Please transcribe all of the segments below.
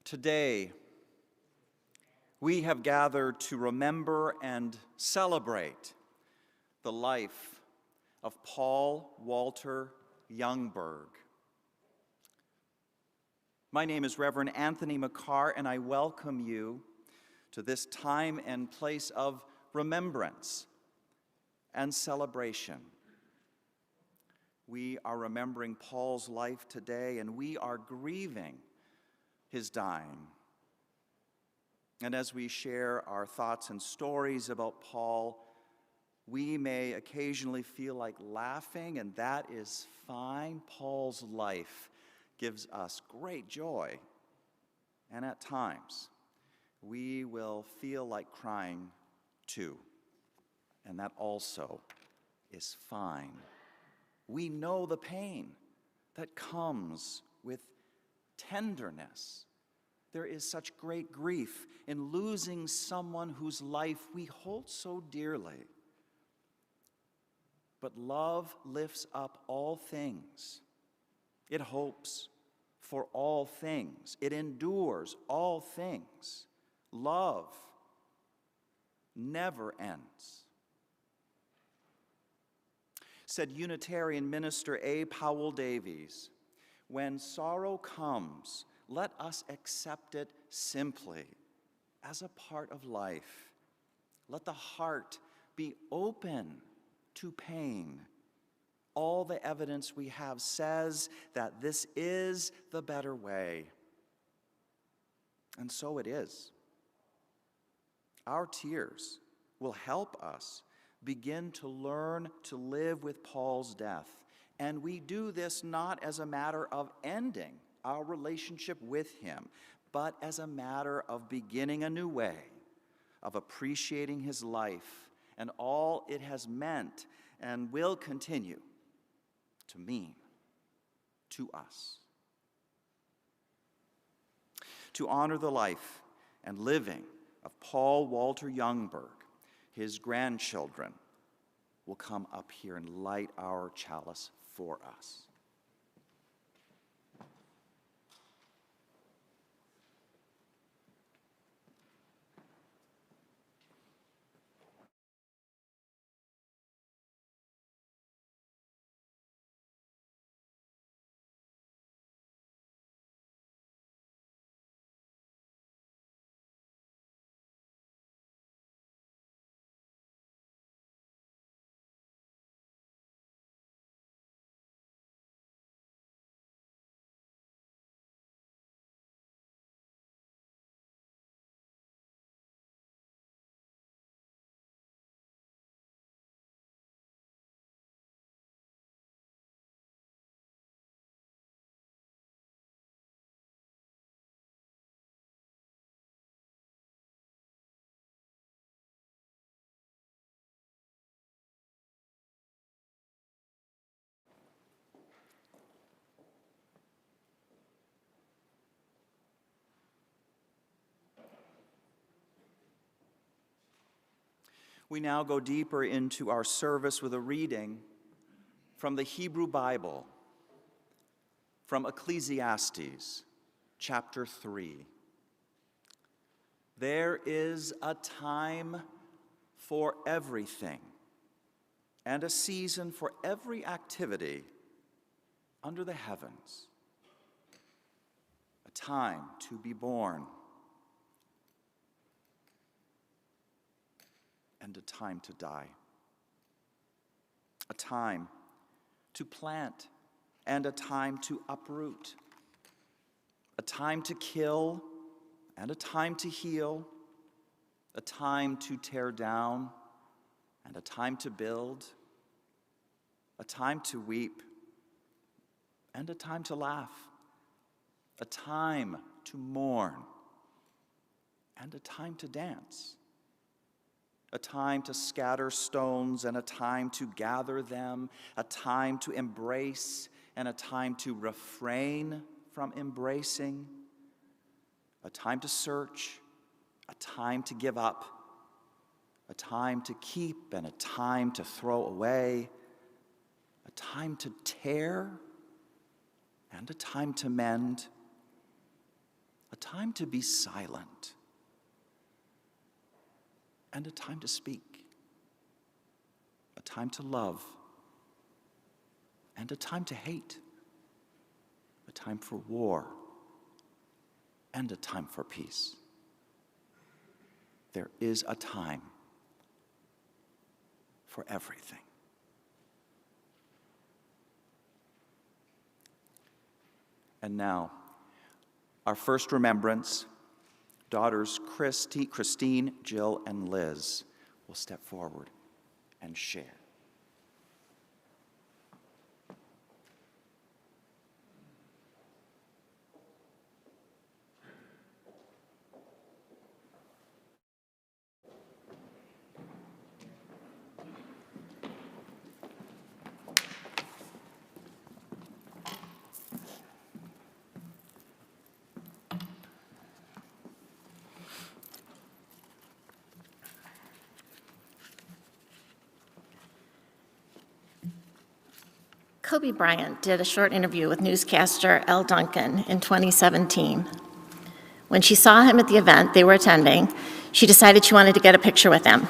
Today, we have gathered to remember and celebrate the life of Paul Walter Youngburg. My name is Reverend Anthony McCarr, and I welcome you to this time and place of remembrance and celebration. We are remembering Paul's life today, and we are grieving his dying. And as we share our thoughts and stories about Paul, we may occasionally feel like laughing, and that is fine. Paul's life gives us great joy, and at times we will feel like crying too, and that also is fine. We know the pain that comes with tenderness. There is such great grief in losing someone whose life we hold so dearly. But love lifts up all things. It hopes for all things. It endures all things. Love never ends. Said Unitarian minister A. Powell Davies, "When sorrow comes, let us accept it simply as a part of life. Let the heart be open to pain. All the evidence we have says that this is the better way." And so it is. Our tears will help us begin to learn to live with Paul's death. And we do this not as a matter of ending our relationship with him, but as a matter of beginning a new way, of appreciating his life and all it has meant and will continue to mean to us. To honor the life and living of Paul Walter Youngburg, his grandchildren will come up here and light our chalice for us. We now go deeper into our service with a reading from the Hebrew Bible, from Ecclesiastes, chapter 3. There is a time for everything, and a season for every activity under the heavens. A time to be born, and a time to die. A time to plant and a time to uproot. A time to kill and a time to heal. A time to tear down and a time to build. A time to weep and a time to laugh. A time to mourn and a time to dance. A time to scatter stones and a time to gather them, a time to embrace and a time to refrain from embracing, a time to search, a time to give up, a time to keep and a time to throw away, a time to tear and a time to mend, a time to be silent, and a time to speak, a time to love, and a time to hate, a time for war, and a time for peace. There is a time for everything. And now, our first remembrance, daughters Christine, Jill, and Liz will step forward and share. Kobe Bryant did a short interview with newscaster Elle Duncan in 2017. When she saw him at the event they were attending, she decided she wanted to get a picture with him.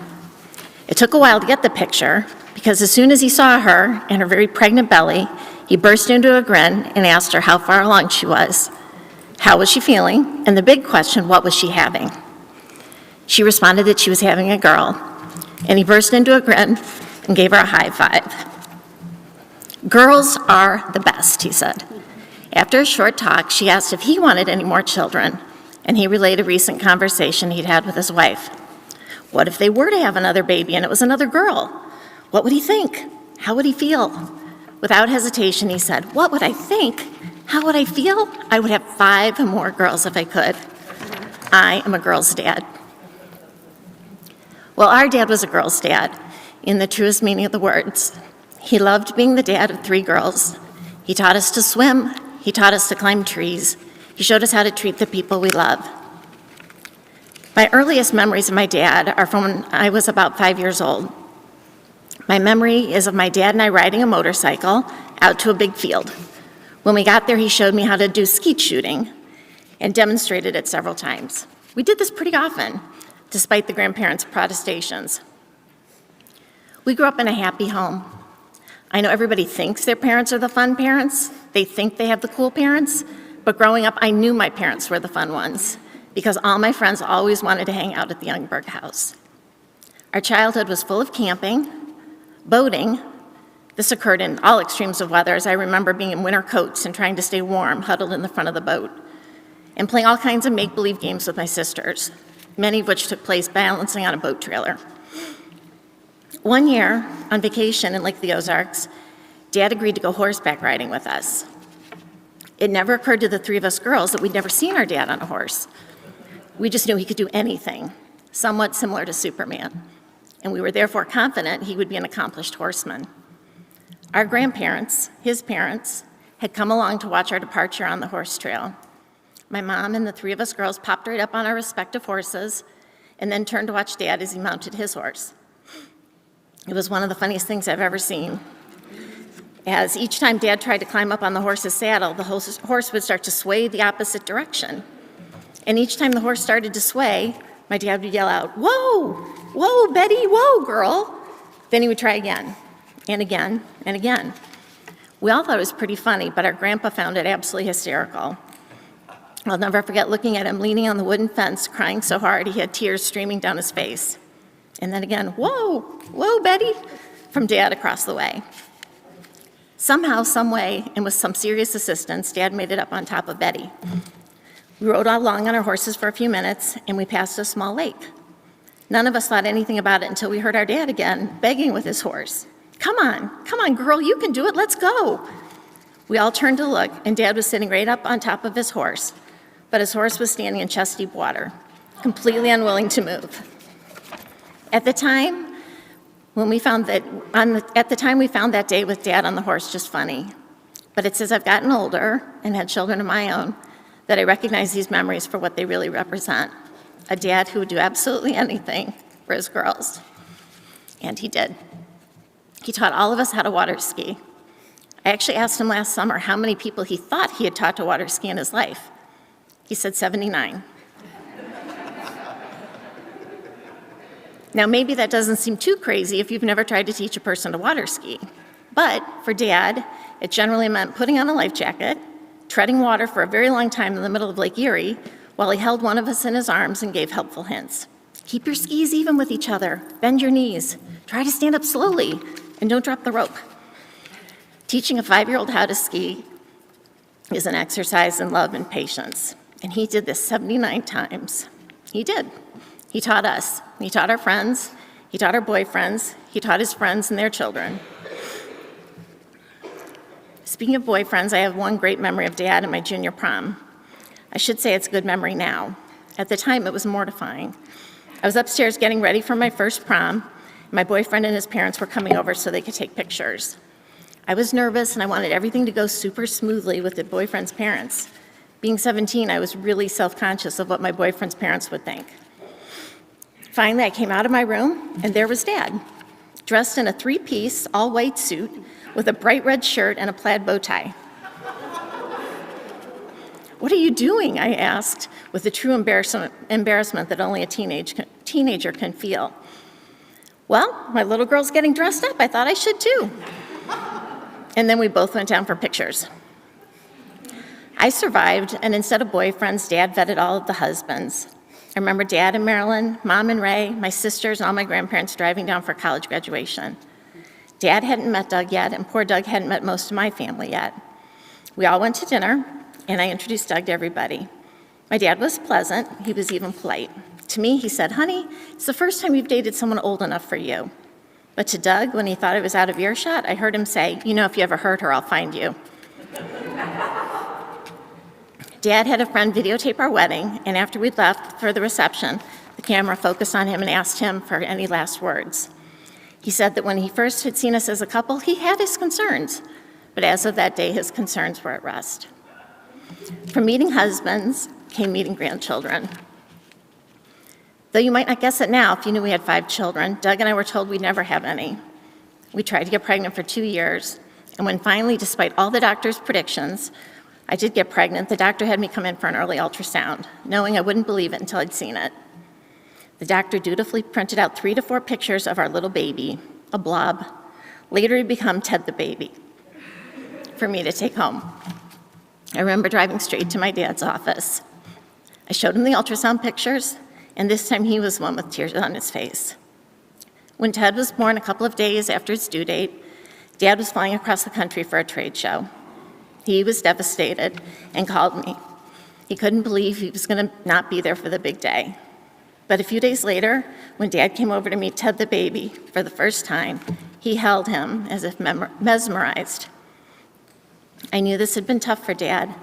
It took a while to get the picture because as soon as he saw her and her very pregnant belly, he burst into a grin and asked her how far along she was, how was she feeling, and the big question, what was she having? She responded that she was having a girl, and he burst into a grin and gave her a high five. "Girls are the best," he said. After a short talk, she asked if he wanted any more children, and he relayed a recent conversation he'd had with his wife. What if they were to have another baby and it was another girl? What would he think? How would he feel? Without hesitation, he said, "What would I think? How would I feel? I would have 5 more girls if I could. I am a girl's dad." Well, our dad was a girl's dad, in the truest meaning of the words. He loved being the dad of 3 girls. He taught us to swim. He taught us to climb trees. He showed us how to treat the people we love. My earliest memories of my dad are from when I was about 5 years old. My memory is of my dad and I riding a motorcycle out to a big field. When we got there, he showed me how to do skeet shooting and demonstrated it several times. We did this pretty often, despite the grandparents' protestations. We grew up in a happy home. I know everybody thinks their parents are the fun parents. They think they have the cool parents. But growing up, I knew my parents were the fun ones because all my friends always wanted to hang out at the Youngburg house. Our childhood was full of camping, boating. This occurred in all extremes of weather, as I remember being in winter coats and trying to stay warm, huddled in the front of the boat, and playing all kinds of make-believe games with my sisters, many of which took place balancing on a boat trailer. One year, on vacation in Lake the Ozarks, Dad agreed to go horseback riding with us. It never occurred to the 3 of us girls that we'd never seen our dad on a horse. We just knew he could do anything, somewhat similar to Superman, and we were therefore confident he would be an accomplished horseman. Our grandparents, his parents, had come along to watch our departure on the horse trail. My mom and the 3 of us girls popped right up on our respective horses and then turned to watch Dad as he mounted his horse. It was one of the funniest things I've ever seen. As each time Dad tried to climb up on the horse's saddle, the horse would start to sway the opposite direction. And each time the horse started to sway, my dad would yell out, "Whoa, whoa, Betty, whoa, girl." Then he would try again, and again, and again. We all thought it was pretty funny, but our grandpa found it absolutely hysterical. I'll never forget looking at him leaning on the wooden fence, crying so hard he had tears streaming down his face. And then again, "Whoa, whoa, Betty," from Dad across the way. Somehow, some way, and with some serious assistance, Dad made it up on top of Betty. We rode along on our horses for a few minutes, and we passed a small lake. None of us thought anything about it until we heard our dad again, begging with his horse. Come on, girl, you can do it, let's go." We all turned to look, and Dad was sitting right up on top of his horse, but his horse was standing in chest-deep water, completely unwilling to move. At the time we found that day with Dad on the horse just funny. But it's as I've gotten older and had children of my own that I recognize these memories for what they really represent. A dad who would do absolutely anything for his girls. And he did. He taught all of us how to water ski. I actually asked him last summer how many people he thought he had taught to water ski in his life. He said 79. Now, maybe that doesn't seem too crazy if you've never tried to teach a person to water ski. But for Dad, it generally meant putting on a life jacket, treading water for a very long time in the middle of Lake Erie, while he held one of us in his arms and gave helpful hints. Keep your skis even with each other. Bend your knees. Try to stand up slowly, and don't drop the rope. Teaching a 5-year-old how to ski is an exercise in love and patience. And he did this 79 times. He did. He taught us. He taught our friends. He taught our boyfriends. He taught his friends and their children. Speaking of boyfriends, I have one great memory of Dad at my junior prom. I should say it's a good memory now. At the time, it was mortifying. I was upstairs getting ready for my first prom. My boyfriend and his parents were coming over so they could take pictures. I was nervous and I wanted everything to go super smoothly with the boyfriend's parents. Being 17, I was really self-conscious of what my boyfriend's parents would think. Finally, I came out of my room and there was Dad, dressed in a 3-piece, all-white suit with a bright red shirt and a plaid bow tie. "What are you doing?" I asked, with the true embarrassment that only a teenager can feel. "Well, my little girl's getting dressed up. I thought I should too." And then we both went down for pictures. I survived, and instead of boyfriends, Dad vetted all of the husbands. I remember Dad and Marilyn, Mom and Ray, my sisters, and all my grandparents driving down for college graduation. Dad hadn't met Doug yet, and poor Doug hadn't met most of my family yet. We all went to dinner, and I introduced Doug to everybody. My dad was pleasant. He was even polite. To me, he said, "Honey, it's the first time you've dated someone old enough for you." But to Doug, when he thought I was out of earshot, I heard him say, "You know, if you ever hurt her, I'll find you." Dad had a friend videotape our wedding, and after we'd left for the reception, the camera focused on him and asked him for any last words. He said that when he first had seen us as a couple, he had his concerns, but as of that day, his concerns were at rest. From meeting husbands came meeting grandchildren. Though you might not guess it now if you knew we had 5 children, Doug and I were told we'd never have any. We tried to get pregnant for 2 years, and when finally, despite all the doctor's predictions, I did get pregnant, the doctor had me come in for an early ultrasound, knowing I wouldn't believe it until I'd seen it. The doctor dutifully printed out 3 to 4 pictures of our little baby, a blob, later to become Ted the baby, for me to take home. I remember driving straight to my dad's office. I showed him the ultrasound pictures, and this time he was the one with tears on his face. When Ted was born a couple of days after his due date, Dad was flying across the country for a trade show. He was devastated and called me. He couldn't believe he was going to not be there for the big day. But a few days later, when Dad came over to meet Ted the baby for the first time, he held him as if mesmerized. I knew this had been tough for Dad.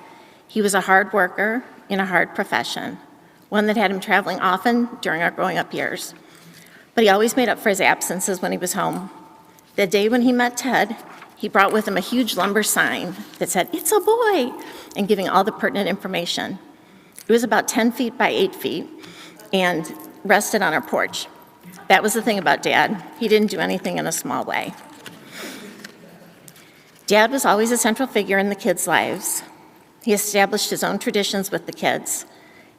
He was a hard worker in a hard profession, one that had him traveling often during our growing up years. But he always made up for his absences when he was home. The day when he met Ted, he brought with him a huge lumber sign that said, "It's a boy," and giving all the pertinent information. It was about 10 feet by 8 feet and rested on our porch. That was the thing about Dad. He didn't do anything in a small way. Dad was always a central figure in the kids' lives. He established his own traditions with the kids.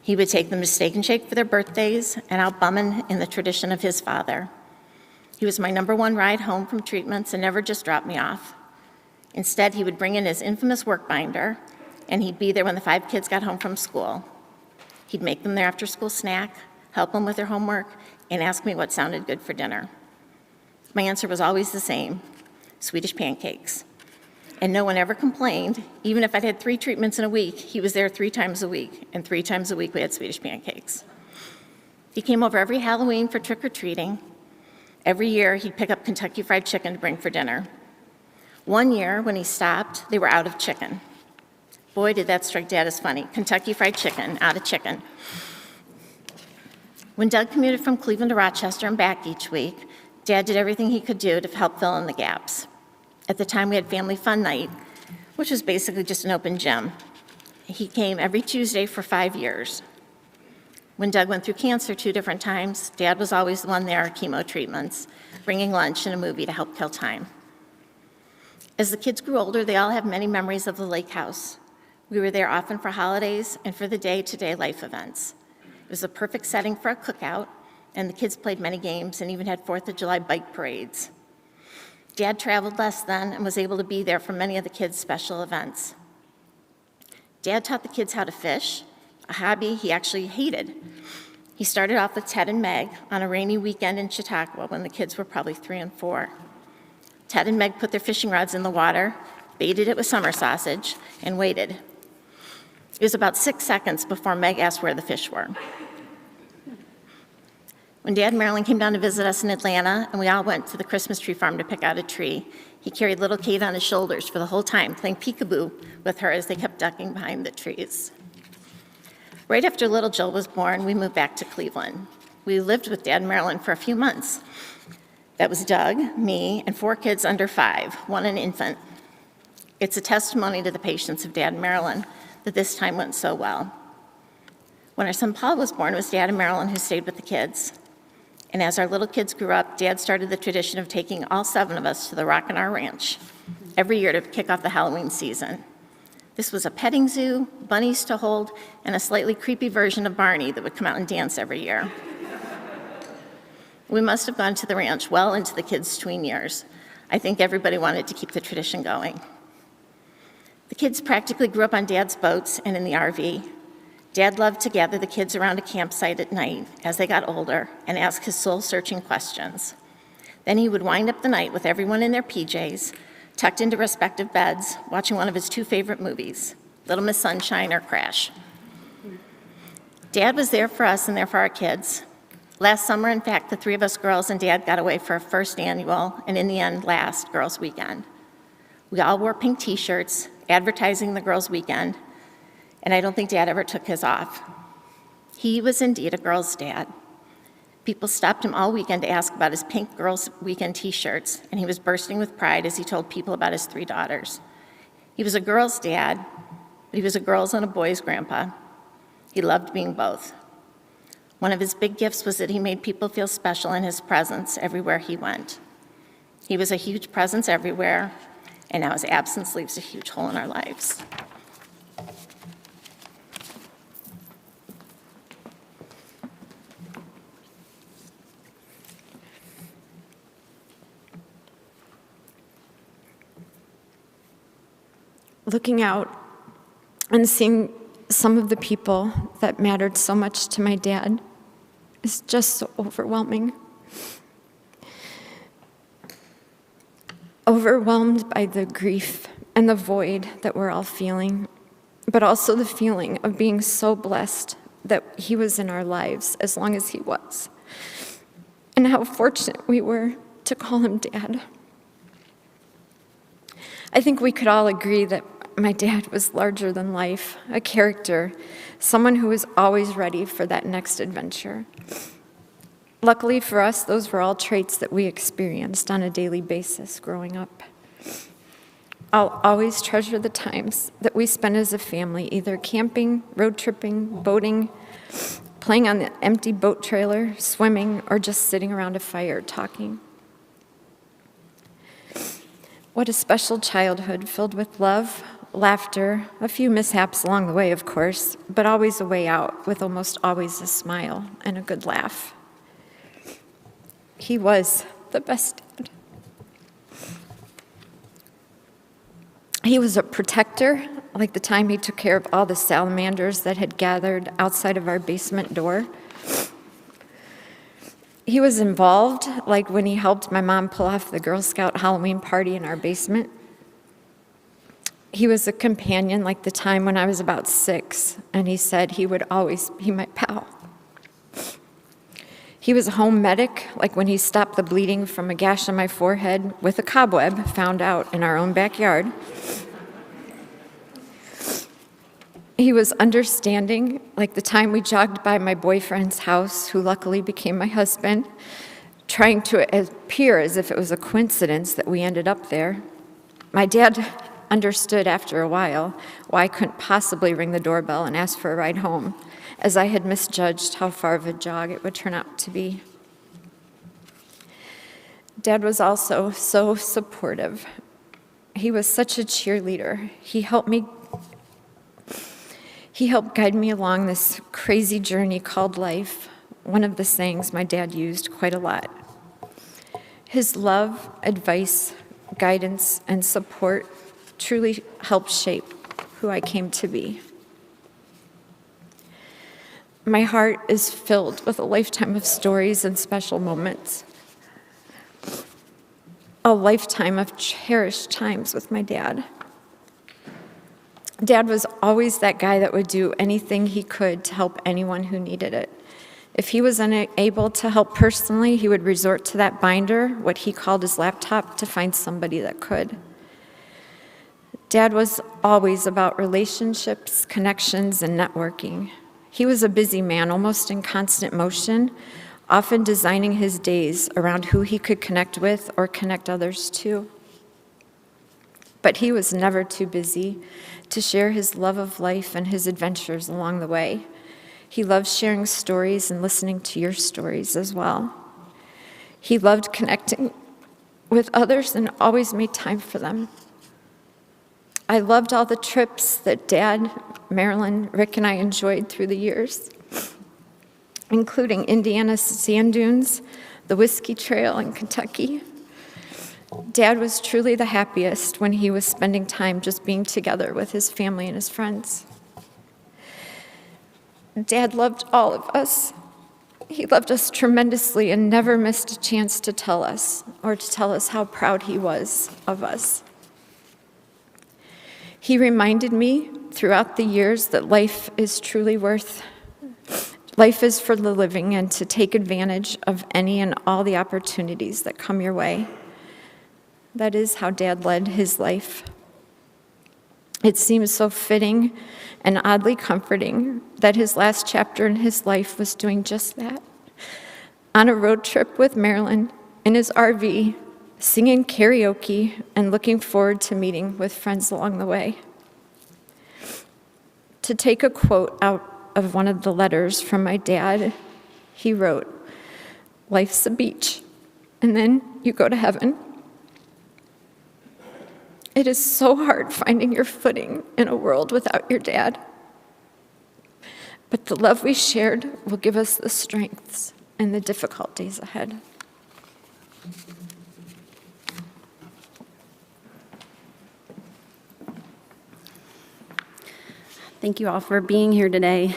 He would take them to Steak and Shake for their birthdays and out bumming in the tradition of his father. He was my #1 ride home from treatments and never just dropped me off. Instead, he would bring in his infamous work binder, and he'd be there when the 5 kids got home from school. He'd make them their after-school snack, help them with their homework, and ask me what sounded good for dinner. My answer was always the same: Swedish pancakes. And no one ever complained. Even if I'd had 3 treatments in a week, he was there 3 times a week, and 3 times a week we had Swedish pancakes. He came over every Halloween for trick-or-treating. Every year, he'd pick up Kentucky Fried Chicken to bring for dinner. One year, when he stopped, they were out of chicken. Boy, did that strike Dad as funny. Kentucky Fried Chicken, out of chicken. When Doug commuted from Cleveland to Rochester and back each week, Dad did everything he could do to help fill in the gaps. At the time, we had Family Fun Night, which was basically just an open gym. He came every Tuesday for 5 years. When Doug went through cancer 2 different times, Dad was always the one there at chemo treatments, bringing lunch and a movie to help kill time. As the kids grew older, they all have many memories of the lake house. We were there often for holidays and for the day-to-day life events. It was a perfect setting for a cookout, and the kids played many games and even had 4th of July bike parades. Dad traveled less then and was able to be there for many of the kids' special events. Dad taught the kids how to fish, a hobby he actually hated. He started off with Ted and Meg on a rainy weekend in Chautauqua when the kids were probably 3 and 4. Ted and Meg put their fishing rods in the water, baited it with summer sausage, and waited. It was about 6 seconds before Meg asked where the fish were. When Dad and Marilyn came down to visit us in Atlanta and we all went to the Christmas tree farm to pick out a tree, he carried little Kate on his shoulders for the whole time, playing peekaboo with her as they kept ducking behind the trees. Right after little Jill was born, we moved back to Cleveland. We lived with Dad and Marilyn for a few months. That was Doug, me, and 4 kids under 5, 1 an infant. It's a testimony to the patience of Dad and Marilyn that this time went so well. When our son Paul was born, it was Dad and Marilyn who stayed with the kids. And as our little kids grew up, Dad started the tradition of taking all 7 of us to the Rockin' R Ranch every year to kick off the Halloween season. This was a petting zoo, bunnies to hold, and a slightly creepy version of Barney that would come out and dance every year. We must have gone to the ranch well into the kids' tween years. I think everybody wanted to keep the tradition going. The kids practically grew up on Dad's boats and in the RV. Dad loved to gather the kids around a campsite at night as they got older and ask his soul-searching questions. Then he would wind up the night with everyone in their PJs, tucked into respective beds, watching one of his 2 favorite movies, Little Miss Sunshine or Crash. Dad was there for us and there for our kids. Last summer, in fact, the 3 of us girls and Dad got away for our first annual, and in the end, last Girls' Weekend. We all wore pink t-shirts, advertising the Girls' Weekend, and I don't think Dad ever took his off. He was indeed a girl's dad. People stopped him all weekend to ask about his pink Girls' Weekend t-shirts, and he was bursting with pride as he told people about his 3 daughters. He was a girl's dad, but he was a girl's and a boy's grandpa. He loved being both. One of his big gifts was that he made people feel special in his presence everywhere he went. He was a huge presence everywhere, and now his absence leaves a huge hole in our lives. Looking out and seeing some of the people that mattered so much to my dad is just so overwhelming. Overwhelmed by the grief and the void that we're all feeling, but also the feeling of being so blessed that he was in our lives as long as he was, and how fortunate we were to call him Dad. I think we could all agree that my dad was larger than life, a character, someone who was always ready for that next adventure. Luckily for us, those were all traits that we experienced on a daily basis growing up. I'll always treasure the times that we spent as a family, either camping, road tripping, boating, playing on the empty boat trailer, swimming, or just sitting around a fire talking. What a special childhood filled with love, laughter, a few mishaps along the way, of course, but always a way out with almost always a smile and a good laugh. He was the best dad. He was a protector, like the time he took care of all the salamanders that had gathered outside of our basement door. He was involved, like when he helped my mom pull off the Girl Scout Halloween party in our basement. He was a companion, like the time when I was about 6, and he said he would always be my pal. He was a home medic, like when he stopped the bleeding from a gash on my forehead with a cobweb found out in our own backyard. He was understanding, like the time we jogged by my boyfriend's house, who luckily became my husband, trying to appear as if it was a coincidence that we ended up there. My dad understood after a while why I couldn't possibly ring the doorbell and ask for a ride home, as I had misjudged how far of a jog it would turn out to be. Dad was also so supportive. He was such a cheerleader. He helped me He helped guide me along this crazy journey called life, one of the sayings my dad used quite a lot. His love, advice, guidance, and support truly helped shape who I came to be. My heart is filled with a lifetime of stories and special moments, a lifetime of cherished times with my dad. Dad was always that guy that would do anything he could to help anyone who needed it. If he was unable to help personally, he would resort to that binder, what he called his laptop, to find somebody that could. Dad was always about relationships, connections, and networking. He was a busy man, almost in constant motion, often designing his days around who he could connect with or connect others to. But he was never too busy to share his love of life and his adventures along the way. He loved sharing stories and listening to your stories as well. He loved connecting with others and always made time for them. I loved all the trips that Dad, Marilyn, Rick, and I enjoyed through the years, including Indiana's sand dunes, the Whiskey Trail in Kentucky. Dad was truly the happiest when he was spending time just being together with his family and his friends. Dad loved all of us. He loved us tremendously and never missed a chance to tell us how proud he was of us. He reminded me throughout the years that life is for the living and to take advantage of any and all the opportunities that come your way. That is how Dad led his life. It seems so fitting and oddly comforting that his last chapter in his life was doing just that. On a road trip with Marilyn in his RV, singing karaoke and looking forward to meeting with friends along the way. To take a quote out of one of the letters from my dad, he wrote, "Life's a beach, and then you go to heaven." It is so hard finding your footing in a world without your dad. But the love we shared will give us the strengths in the difficult days ahead. Thank you all for being here today.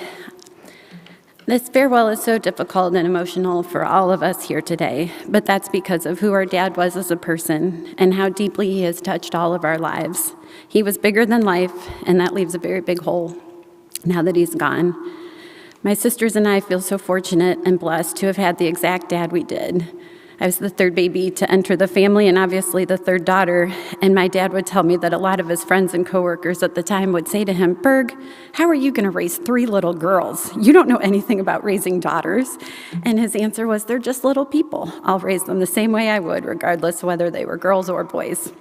This farewell is so difficult and emotional for all of us here today, but that's because of who our dad was as a person and how deeply he has touched all of our lives. He was bigger than life, and that leaves a very big hole now that he's gone. My sisters and I feel so fortunate and blessed to have had the exact dad we did. I was the third baby to enter the family and obviously the third daughter, and my dad would tell me that a lot of his friends and coworkers at the time would say to him, "Berg, how are you going to raise 3 little girls? You don't know anything about raising daughters." And his answer was, "They're just little people. I'll raise them the same way I would, regardless of whether they were girls or boys,"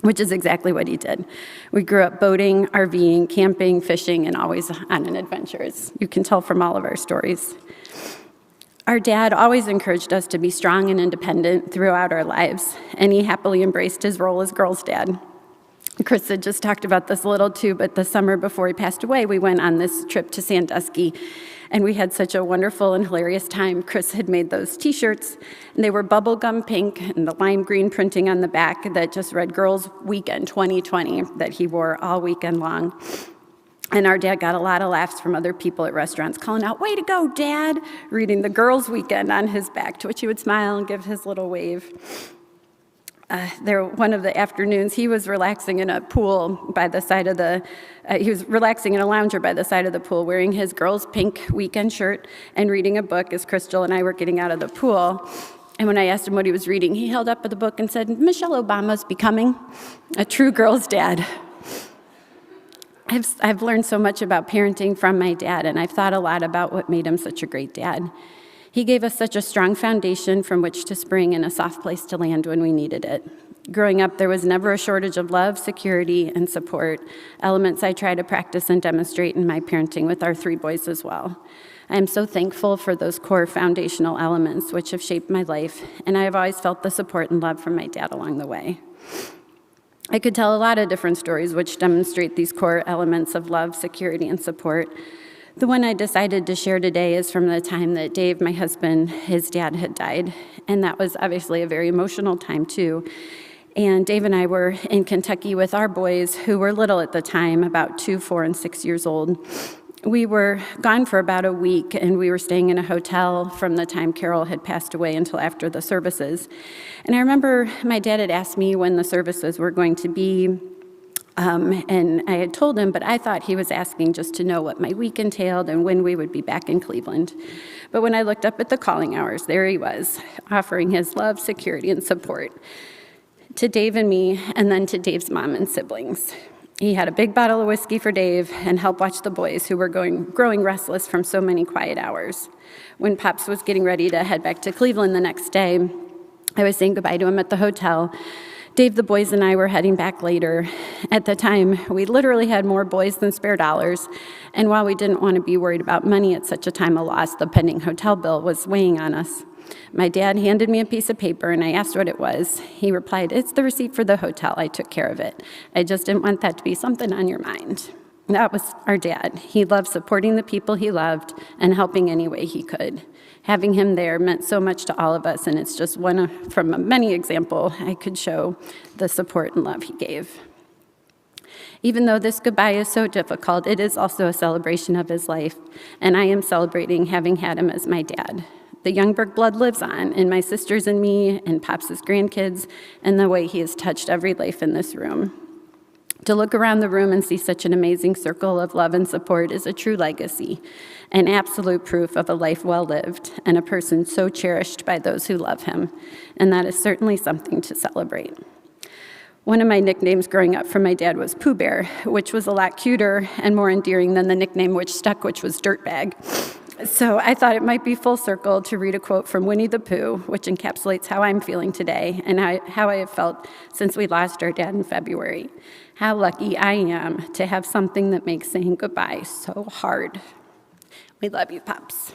which is exactly what he did. We grew up boating, RVing, camping, fishing, and always on an adventure, as you can tell from all of our stories. Our dad always encouraged us to be strong and independent throughout our lives, and he happily embraced his role as girl's dad. Chris had just talked about this a little too, but the summer before he passed away, we went on this trip to Sandusky, and we had such a wonderful and hilarious time. Chris had made those t-shirts, and they were bubblegum pink and the lime green printing on the back that just read Girls Weekend 2020 that he wore all weekend long. And our dad got a lot of laughs from other people at restaurants calling out, "Way to go, Dad," reading the Girls Weekend on his back, to which he would smile and give his little wave. One of the afternoons, he was relaxing in a pool by the side of he was relaxing in a lounger by the side of the pool, wearing his girls' pink weekend shirt and reading a book as Crystal and I were getting out of the pool. And when I asked him what he was reading, he held up the book and said, "Michelle Obama's Becoming," a true girl's dad. I've learned so much about parenting from my dad, and I've thought a lot about what made him such a great dad. He gave us such a strong foundation from which to spring and a soft place to land when we needed it. Growing up, there was never a shortage of love, security, and support, elements I try to practice and demonstrate in my parenting with our 3 boys as well. I am so thankful for those core foundational elements which have shaped my life, and I have always felt the support and love from my dad along the way. I could tell a lot of different stories which demonstrate these core elements of love, security, and support. The one I decided to share today is from the time that Dave, my husband, his dad had died, and that was obviously a very emotional time too. And Dave and I were in Kentucky with our boys, who were little at the time, about 2, 4, and 6 years old. We were gone for about a week, and we were staying in a hotel from the time Carol had passed away until after the services. And I remember my dad had asked me when the services were going to be, and I had told him, but I thought he was asking just to know what my week entailed and when we would be back in Cleveland. But when I looked up at the calling hours, there he was, offering his love, security, and support to Dave and me, and then to Dave's mom and siblings. He had a big bottle of whiskey for Dave and helped watch the boys who were growing restless from so many quiet hours. When Pops was getting ready to head back to Cleveland the next day, I was saying goodbye to him at the hotel. Dave, the boys, and I were heading back later. At the time, we literally had more boys than spare dollars, and while we didn't want to be worried about money at such a time of loss, the pending hotel bill was weighing on us. My dad handed me a piece of paper, and I asked what it was. He replied, "It's the receipt for the hotel. I took care of it. I just didn't want that to be something on your mind." That was our dad. He loved supporting the people he loved and helping any way he could. Having him there meant so much to all of us, and it's just one from many examples I could show the support and love he gave. Even though this goodbye is so difficult, it is also a celebration of his life, and I am celebrating having had him as my dad. The Youngburg blood lives on in my sisters and me and Pops' grandkids and the way he has touched every life in this room. To look around the room and see such an amazing circle of love and support is a true legacy, an absolute proof of a life well lived and a person so cherished by those who love him, and that is certainly something to celebrate. One of my nicknames growing up from my dad was Pooh Bear, which was a lot cuter and more endearing than the nickname which stuck, which was Dirtbag. So I thought it might be full circle to read a quote from Winnie the Pooh, which encapsulates how I'm feeling today and how I have felt since we lost our dad in February. How lucky I am to have something that makes saying goodbye so hard. We love you, Pops.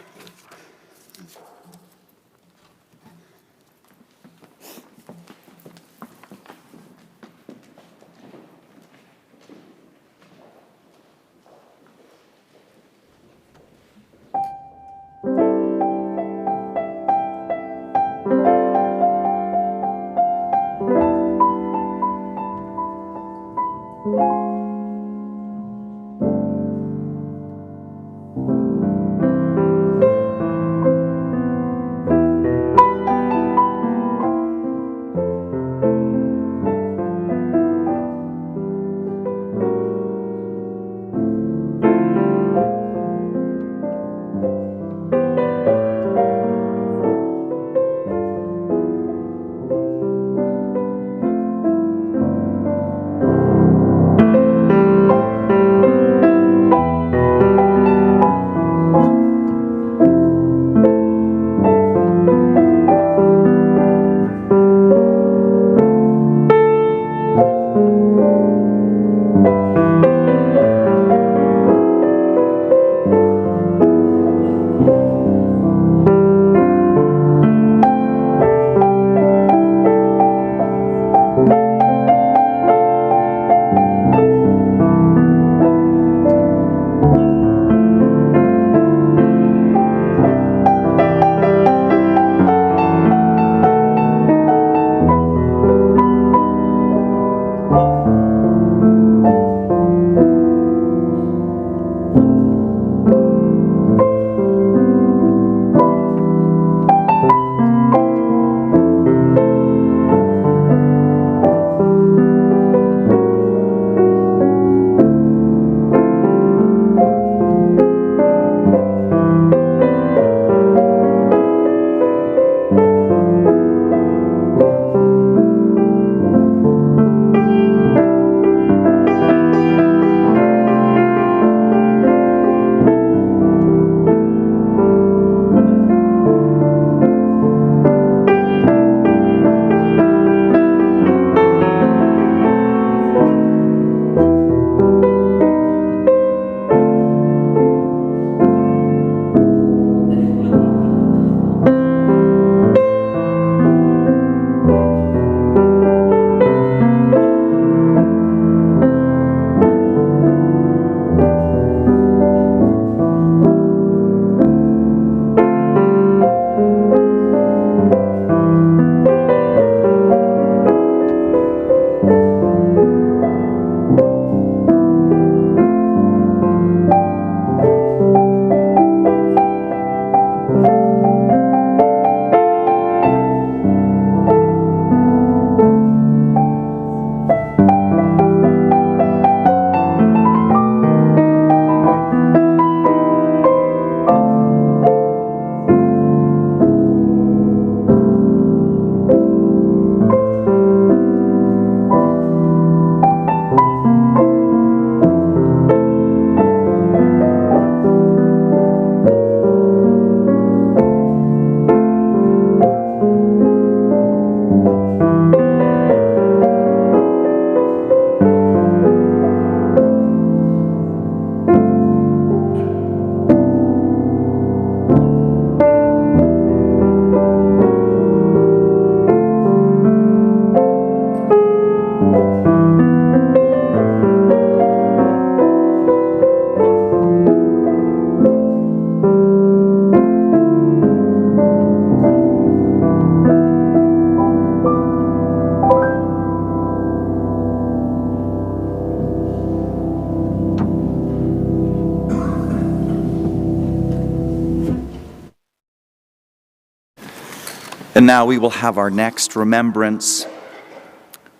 And now we will have our next remembrance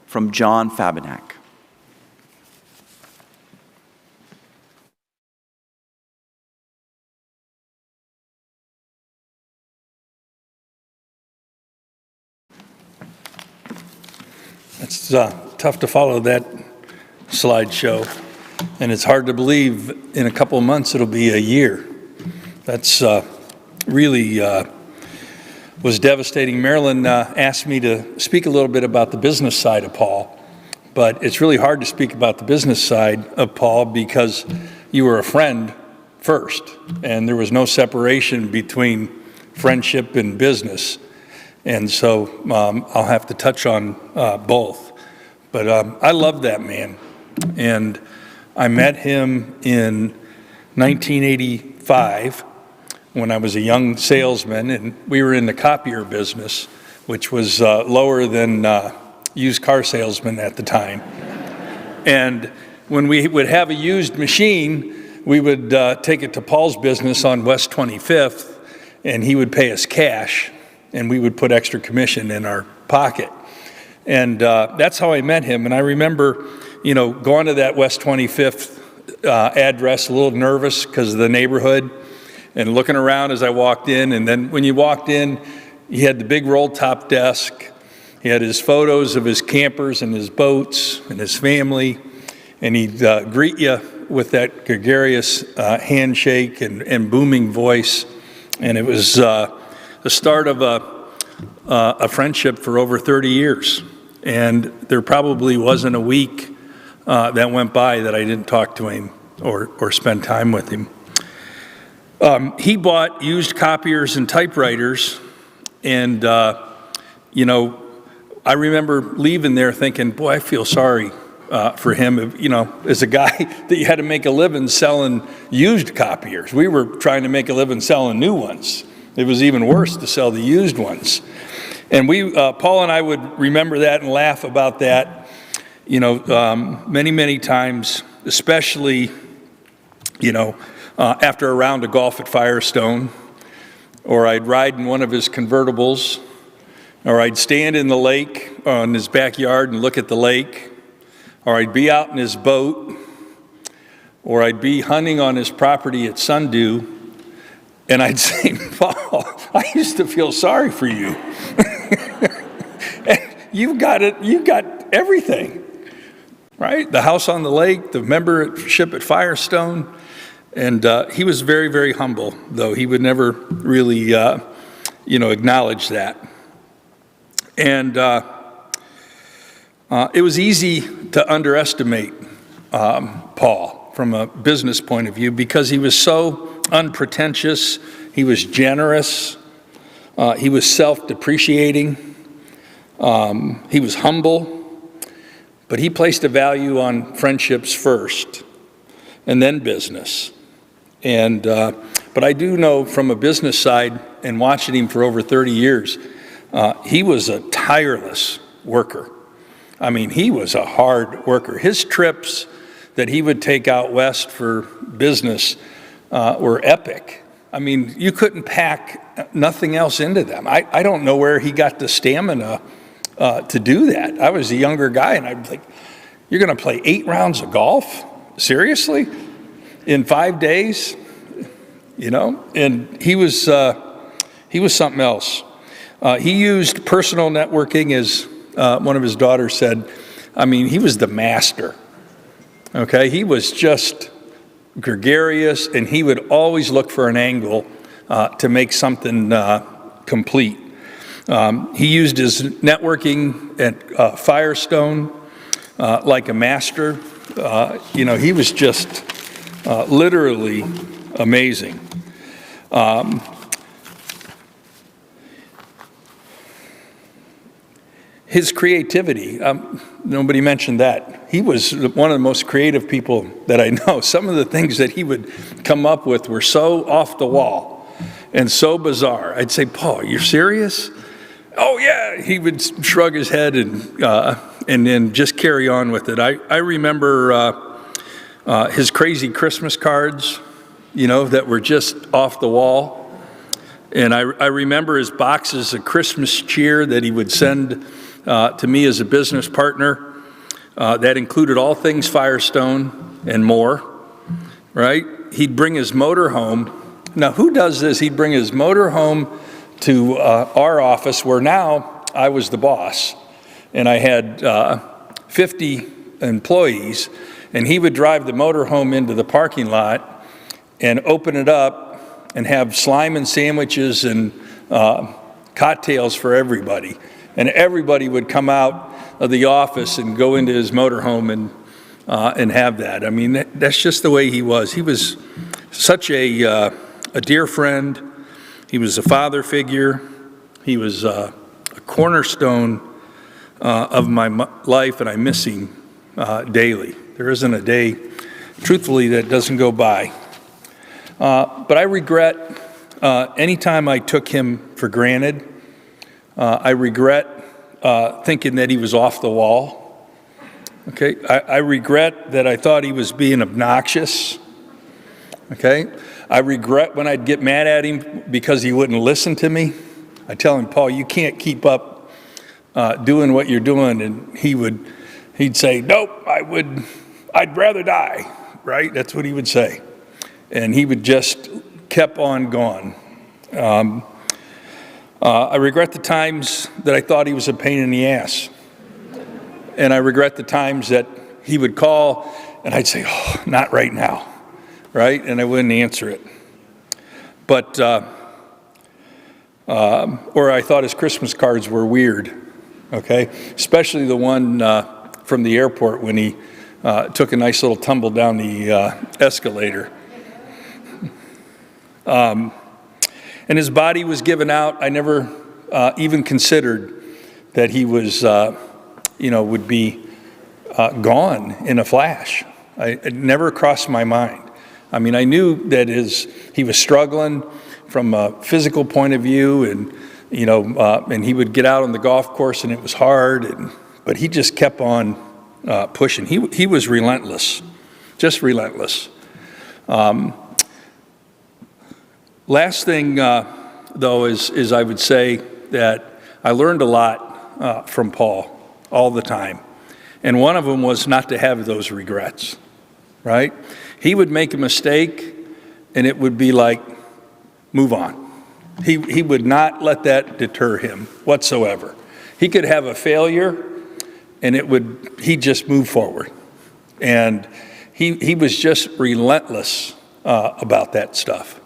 from John Fabinak. It's tough to follow that slideshow, and it's hard to believe in a couple of months it'll be a year. That's really was devastating. Marilyn asked me to speak a little bit about the business side of Paul, but it's really hard to speak about the business side of Paul because you were a friend first, and there was no separation between friendship and business. And so I'll have to touch on both. But I love that man, and I met him in 1985 when I was a young salesman, and we were in the copier business, which was lower than used car salesman at the time. And when we would have a used machine, we would take it to Paul's business on West 25th, and he would pay us cash, and we would put extra commission in our pocket. And that's how I met him. And I remember, going to that West 25th address, a little nervous because of the neighborhood, and looking around as I walked in. And then when you walked in, he had the big roll top desk. He had his photos of his campers and his boats and his family. And he'd greet you with that gregarious handshake and booming voice. And it was the start of a friendship for over 30 years. And there probably wasn't a week that went by that I didn't talk to him or spend time with him. He bought used copiers and typewriters, and, I remember leaving there thinking, boy, I feel sorry for him, as a guy that you had to make a living selling used copiers. We were trying to make a living selling new ones. It was even worse to sell the used ones. And Paul and I would remember that and laugh about that, many, many times, especially, after a round of golf at Firestone, or I'd ride in one of his convertibles, or I'd stand in the lake in his backyard and look at the lake, or I'd be out in his boat, or I'd be hunting on his property at sundew, and I'd say, Paul, I used to feel sorry for you. And you've got everything, right? The house on the lake, the membership at Firestone. And he was very, very humble, though he would never really, acknowledge that. And it was easy to underestimate Paul from a business point of view because he was so unpretentious, he was generous, he was self-depreciating, he was humble, but he placed a value on friendships first and then business. And but I do know from a business side and watching him for over 30 years, he was a tireless worker. I mean, he was a hard worker. His trips that he would take out west for business were epic. I mean, you couldn't pack nothing else into them. I don't know where he got the stamina to do that. I was a younger guy, and I'd be like, you're going to play 8 rounds of golf? Seriously? In 5 days, and he was something else. He used personal networking, as one of his daughters said. I mean, he was the master. Okay, he was just gregarious, and he would always look for an angle to make something complete. He used his networking at Firestone like a master. He was just literally amazing. his creativity, nobody mentioned that. He was one of the most creative people that I know. Some of the things that he would come up with were so off the wall and so bizarre. I'd say, Paul, you're serious? Oh yeah, he would shrug his head and then just carry on with it. I remember his crazy Christmas cards, that were just off the wall. And I remember his boxes of Christmas cheer that he would send to me as a business partner. That included all things Firestone and more, right? He'd bring his motor home. Now, who does this? He'd bring his motor home to our office, where now I was the boss, and I had 50 employees, and he would drive the motor home into the parking lot and open it up and have slime and sandwiches and cocktails for everybody. And everybody would come out of the office and go into his motorhome and have that. I mean, that's just the way he was. He was such a dear friend. He was a father figure. He was a cornerstone of my life, and I miss him daily. There isn't a day, truthfully, that doesn't go by. But I regret any time I took him for granted. I regret thinking that he was off the wall. Okay, I regret that I thought he was being obnoxious. Okay, I regret when I'd get mad at him because he wouldn't listen to me. I tell him, Paul, you can't keep up doing what you're doing, and he'd say, nope, I'd rather die. Right? That's what he would say. And he would just kept on going. I regret the times that I thought he was a pain in the ass. And I regret the times that he would call and I'd say, oh, not right now, right? And I wouldn't answer it. But, or I thought his Christmas cards were weird, okay? Especially the one from the airport when he took a nice little tumble down the escalator. And his body was given out. I never even considered that he was, would be gone in a flash. It never crossed my mind. I mean, I knew that he was struggling from a physical point of view, and and he would get out on the golf course, and it was hard. But he just kept on pushing. He was relentless, just relentless. Last thing, though, is I would say that I learned a lot from Paul all the time. And one of them was not to have those regrets, right? He would make a mistake, and it would be like, move on. He would not let that deter him whatsoever. He could have a failure, and he'd just move forward. And he was just relentless about that stuff.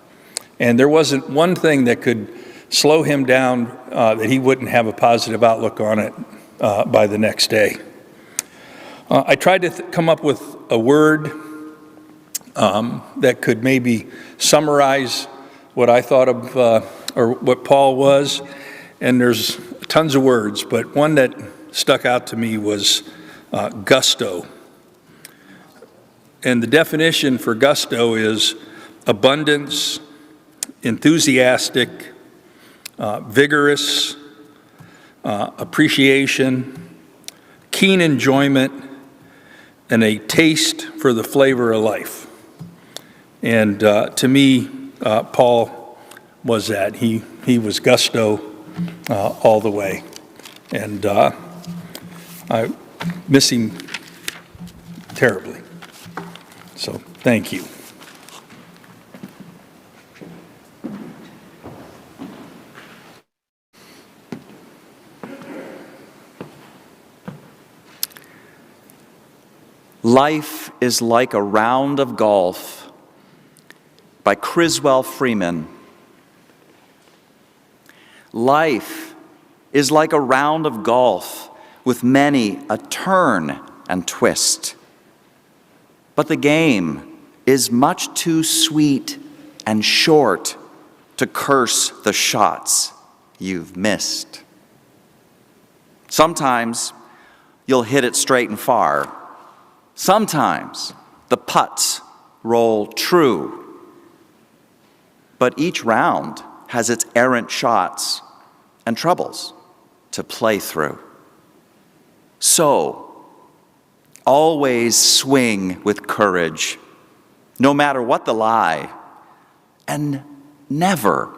And there wasn't one thing that could slow him down that he wouldn't have a positive outlook on it by the next day. I tried to come up with a word that could maybe summarize what I thought of, or what Paul was, and there's tons of words, but one that stuck out to me was gusto. And the definition for gusto is abundance, enthusiastic, vigorous, appreciation, keen enjoyment, and a taste for the flavor of life. And to me, Paul was that. He was gusto all the way. And I miss him terribly. So thank you. Life is like a round of golf by Criswell Freeman. Life is like a round of golf with many a turn and twist. But the game is much too sweet and short to curse the shots you've missed. Sometimes you'll hit it straight and far. Sometimes the putts roll true. But each round has its errant shots and troubles to play through. So, always swing with courage, no matter what the lie, and never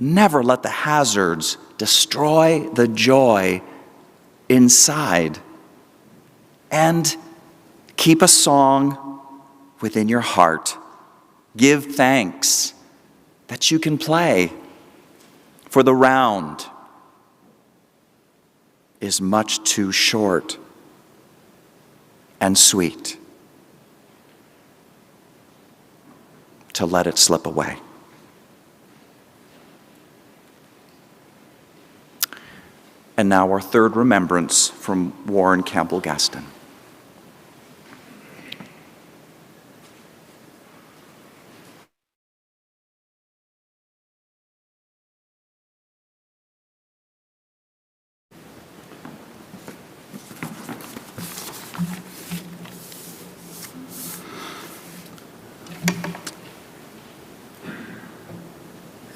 let the hazards destroy the joy inside. And keep a song within your heart. Give thanks that you can play, for the round is much too short and sweet to let it slip away. And now our third remembrance from Warren Campbell Gaston.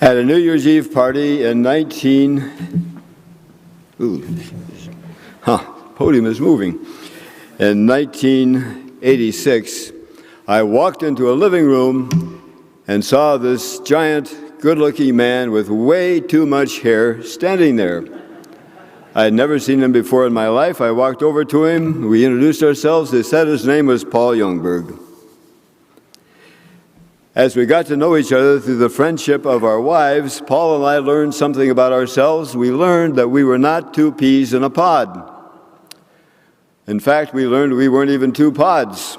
At a New Year's Eve party in podium is moving. In 1986, I walked into a living room and saw this giant, good-looking man with way too much hair standing there. I had never seen him before in my life. I walked over to him. We introduced ourselves. They said his name was Paul Youngburg. As we got to know each other through the friendship of our wives, Paul and I learned something about ourselves. We learned that we were not two peas in a pod. In fact, we learned we weren't even two pods.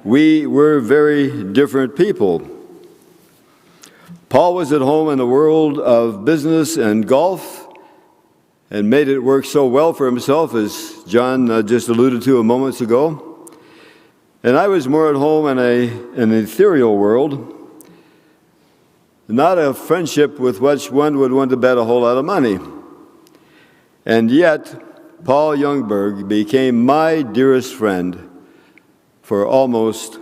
We were very different people. Paul was at home in the world of business and golf and made it work so well for himself, as John just alluded to a moment ago. And I was more at home in an ethereal world, not a friendship with which one would want to bet a whole lot of money. And yet, Paul Youngburg became my dearest friend for almost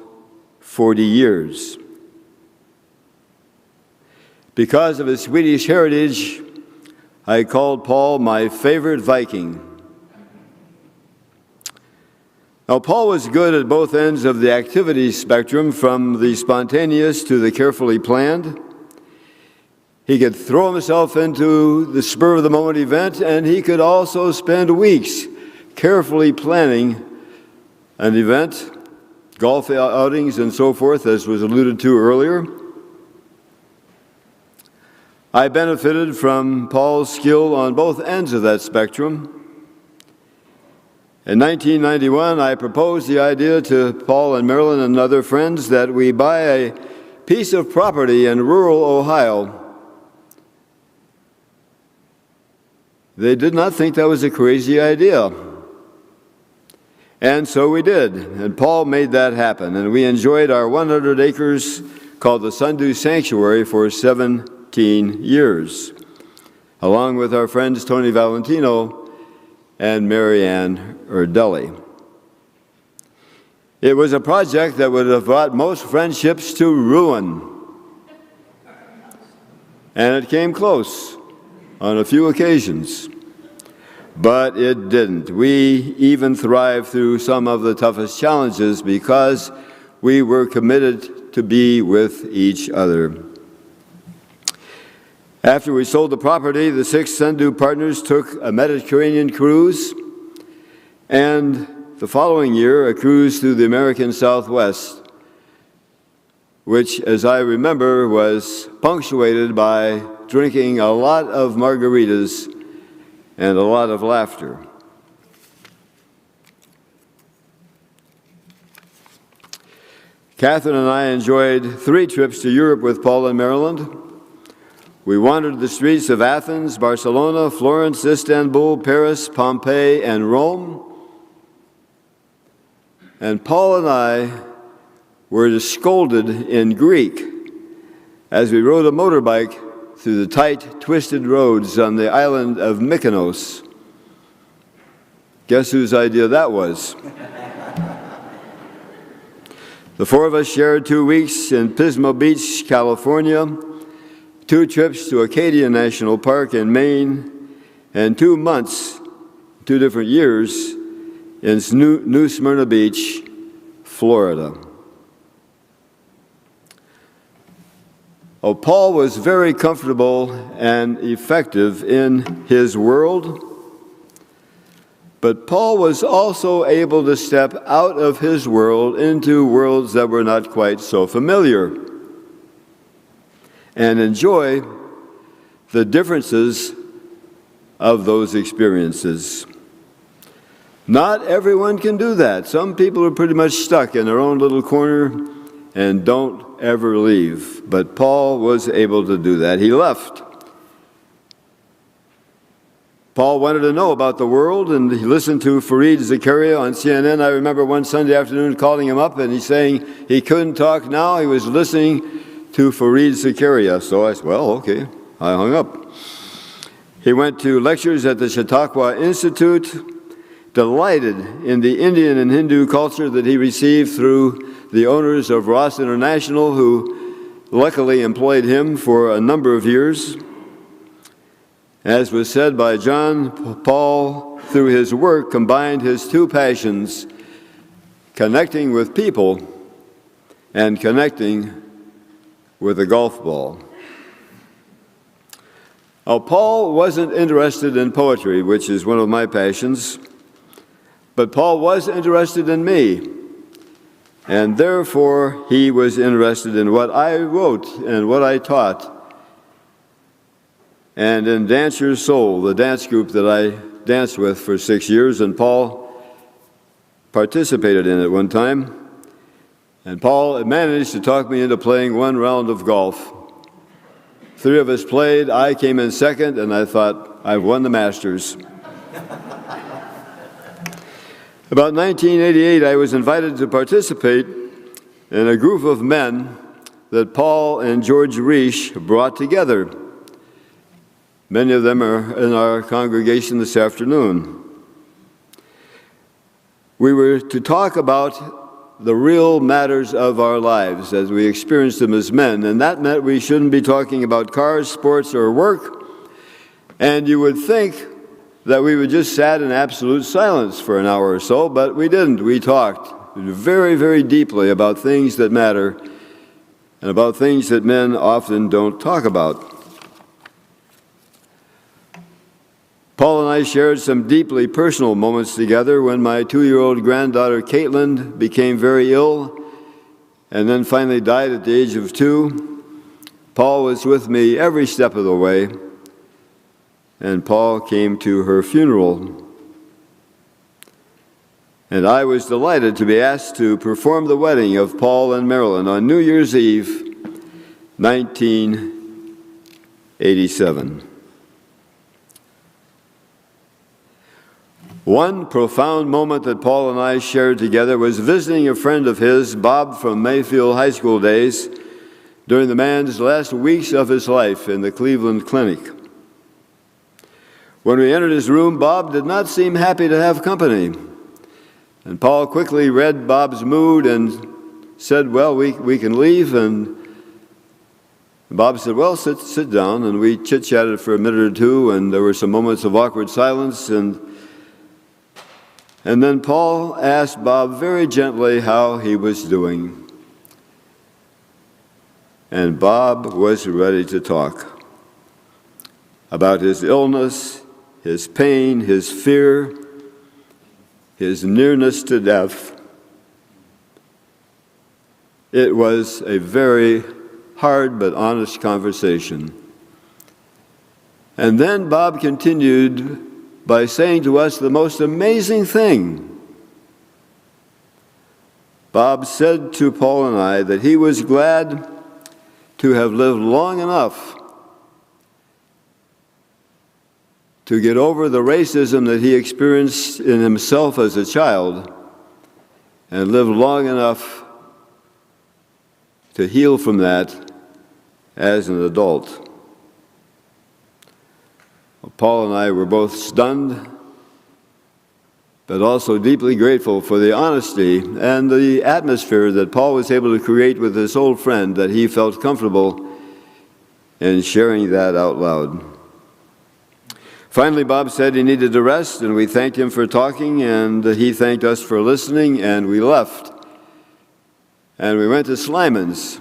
40 years. Because of his Swedish heritage, I called Paul my favorite Viking. Now, Paul was good at both ends of the activity spectrum, from the spontaneous to the carefully planned. He could throw himself into the spur-of-the-moment event, and he could also spend weeks carefully planning an event, golf outings and so forth, as was alluded to earlier. I benefited from Paul's skill on both ends of that spectrum. In 1991, I proposed the idea to Paul and Marilyn and other friends that we buy a piece of property in rural Ohio. They did not think that was a crazy idea. And so we did, and Paul made that happen, and we enjoyed our 100 acres called the Sundew Sanctuary for 17 years, along with our friends Tony Valentino and Marianne Erdelli. It was a project that would have brought most friendships to ruin. And it came close on a few occasions. But it didn't. We even thrived through some of the toughest challenges because we were committed to be with each other. After we sold the property, the 6 Sundew partners took a Mediterranean cruise, and the following year, a cruise through the American Southwest, which, as I remember, was punctuated by drinking a lot of margaritas and a lot of laughter. Catherine and I enjoyed 3 trips to Europe with Paul and Maryland. We wandered the streets of Athens, Barcelona, Florence, Istanbul, Paris, Pompeii, and Rome. And Paul and I were scolded in Greek as we rode a motorbike through the tight, twisted roads on the island of Mykonos. Guess whose idea that was? The four of us shared 2 weeks in Pismo Beach, California, 2 trips to Acadia National Park in Maine, and 2 months, 2 different years, in New Smyrna Beach, Florida. Oh, Paul was very comfortable and effective in his world, but Paul was also able to step out of his world into worlds that were not quite so familiar and enjoy the differences of those experiences. Not everyone can do that. Some people are pretty much stuck in their own little corner and don't ever leave. But Paul was able to do that. He left. Paul wanted to know about the world, and he listened to Fareed Zakaria on CNN. I remember one Sunday afternoon calling him up, and he's saying he couldn't talk now. He was listening to Fareed Zakaria. So I said, well, okay. I hung up. He went to lectures at the Chautauqua Institute, delighted in the Indian and Hindu culture that he received through the owners of Ross International, who luckily employed him for a number of years. As was said by John, Paul, through his work, combined his 2 passions, connecting with people and connecting with a golf ball. Now, Paul wasn't interested in poetry, which is one of my passions, but Paul was interested in me, and therefore he was interested in what I wrote and what I taught, and in Dancer's Soul, the dance group that I danced with for 6 years, and Paul participated in it one time. And Paul managed to talk me into playing 1 round of golf. 3 of us played, I came in second, and I thought, I've won the Masters. About 1988, I was invited to participate in a group of men that Paul and George Reish brought together. Many of them are in our congregation this afternoon. We were to talk about the real matters of our lives as we experienced them as men, and that meant we shouldn't be talking about cars, sports, or work. And you would think that we would just sat in absolute silence for an hour or so, but we didn't. We talked very, very deeply about things that matter and about things that men often don't talk about. Paul and I shared some deeply personal moments together when my 2-year-old granddaughter Caitlin became very ill and then finally died at the age of 2. Paul was with me every step of the way, and Paul came to her funeral. And I was delighted to be asked to perform the wedding of Paul and Marilyn on New Year's Eve, 1987. One profound moment that Paul and I shared together was visiting a friend of his, Bob, from Mayfield High School days, during the man's last weeks of his life in the Cleveland Clinic. When we entered his room, Bob did not seem happy to have company. And Paul quickly read Bob's mood and said, well, we can leave. And Bob said, well, sit down. And we chit-chatted for a minute or two, and there were some moments of awkward silence. And then Paul asked Bob very gently how he was doing. And Bob was ready to talk about his illness, his pain, his fear, his nearness to death. It was a very hard but honest conversation. And then Bob continued by saying to us the most amazing thing. Bob said to Paul and I that he was glad to have lived long enough to get over the racism that he experienced in himself as a child and lived long enough to heal from that as an adult. Paul and I were both stunned but also deeply grateful for the honesty and the atmosphere that Paul was able to create with his old friend, that he felt comfortable in sharing that out loud. Finally, Bob said he needed to rest, and we thanked him for talking, and he thanked us for listening, and we left. And we went to Slyman's,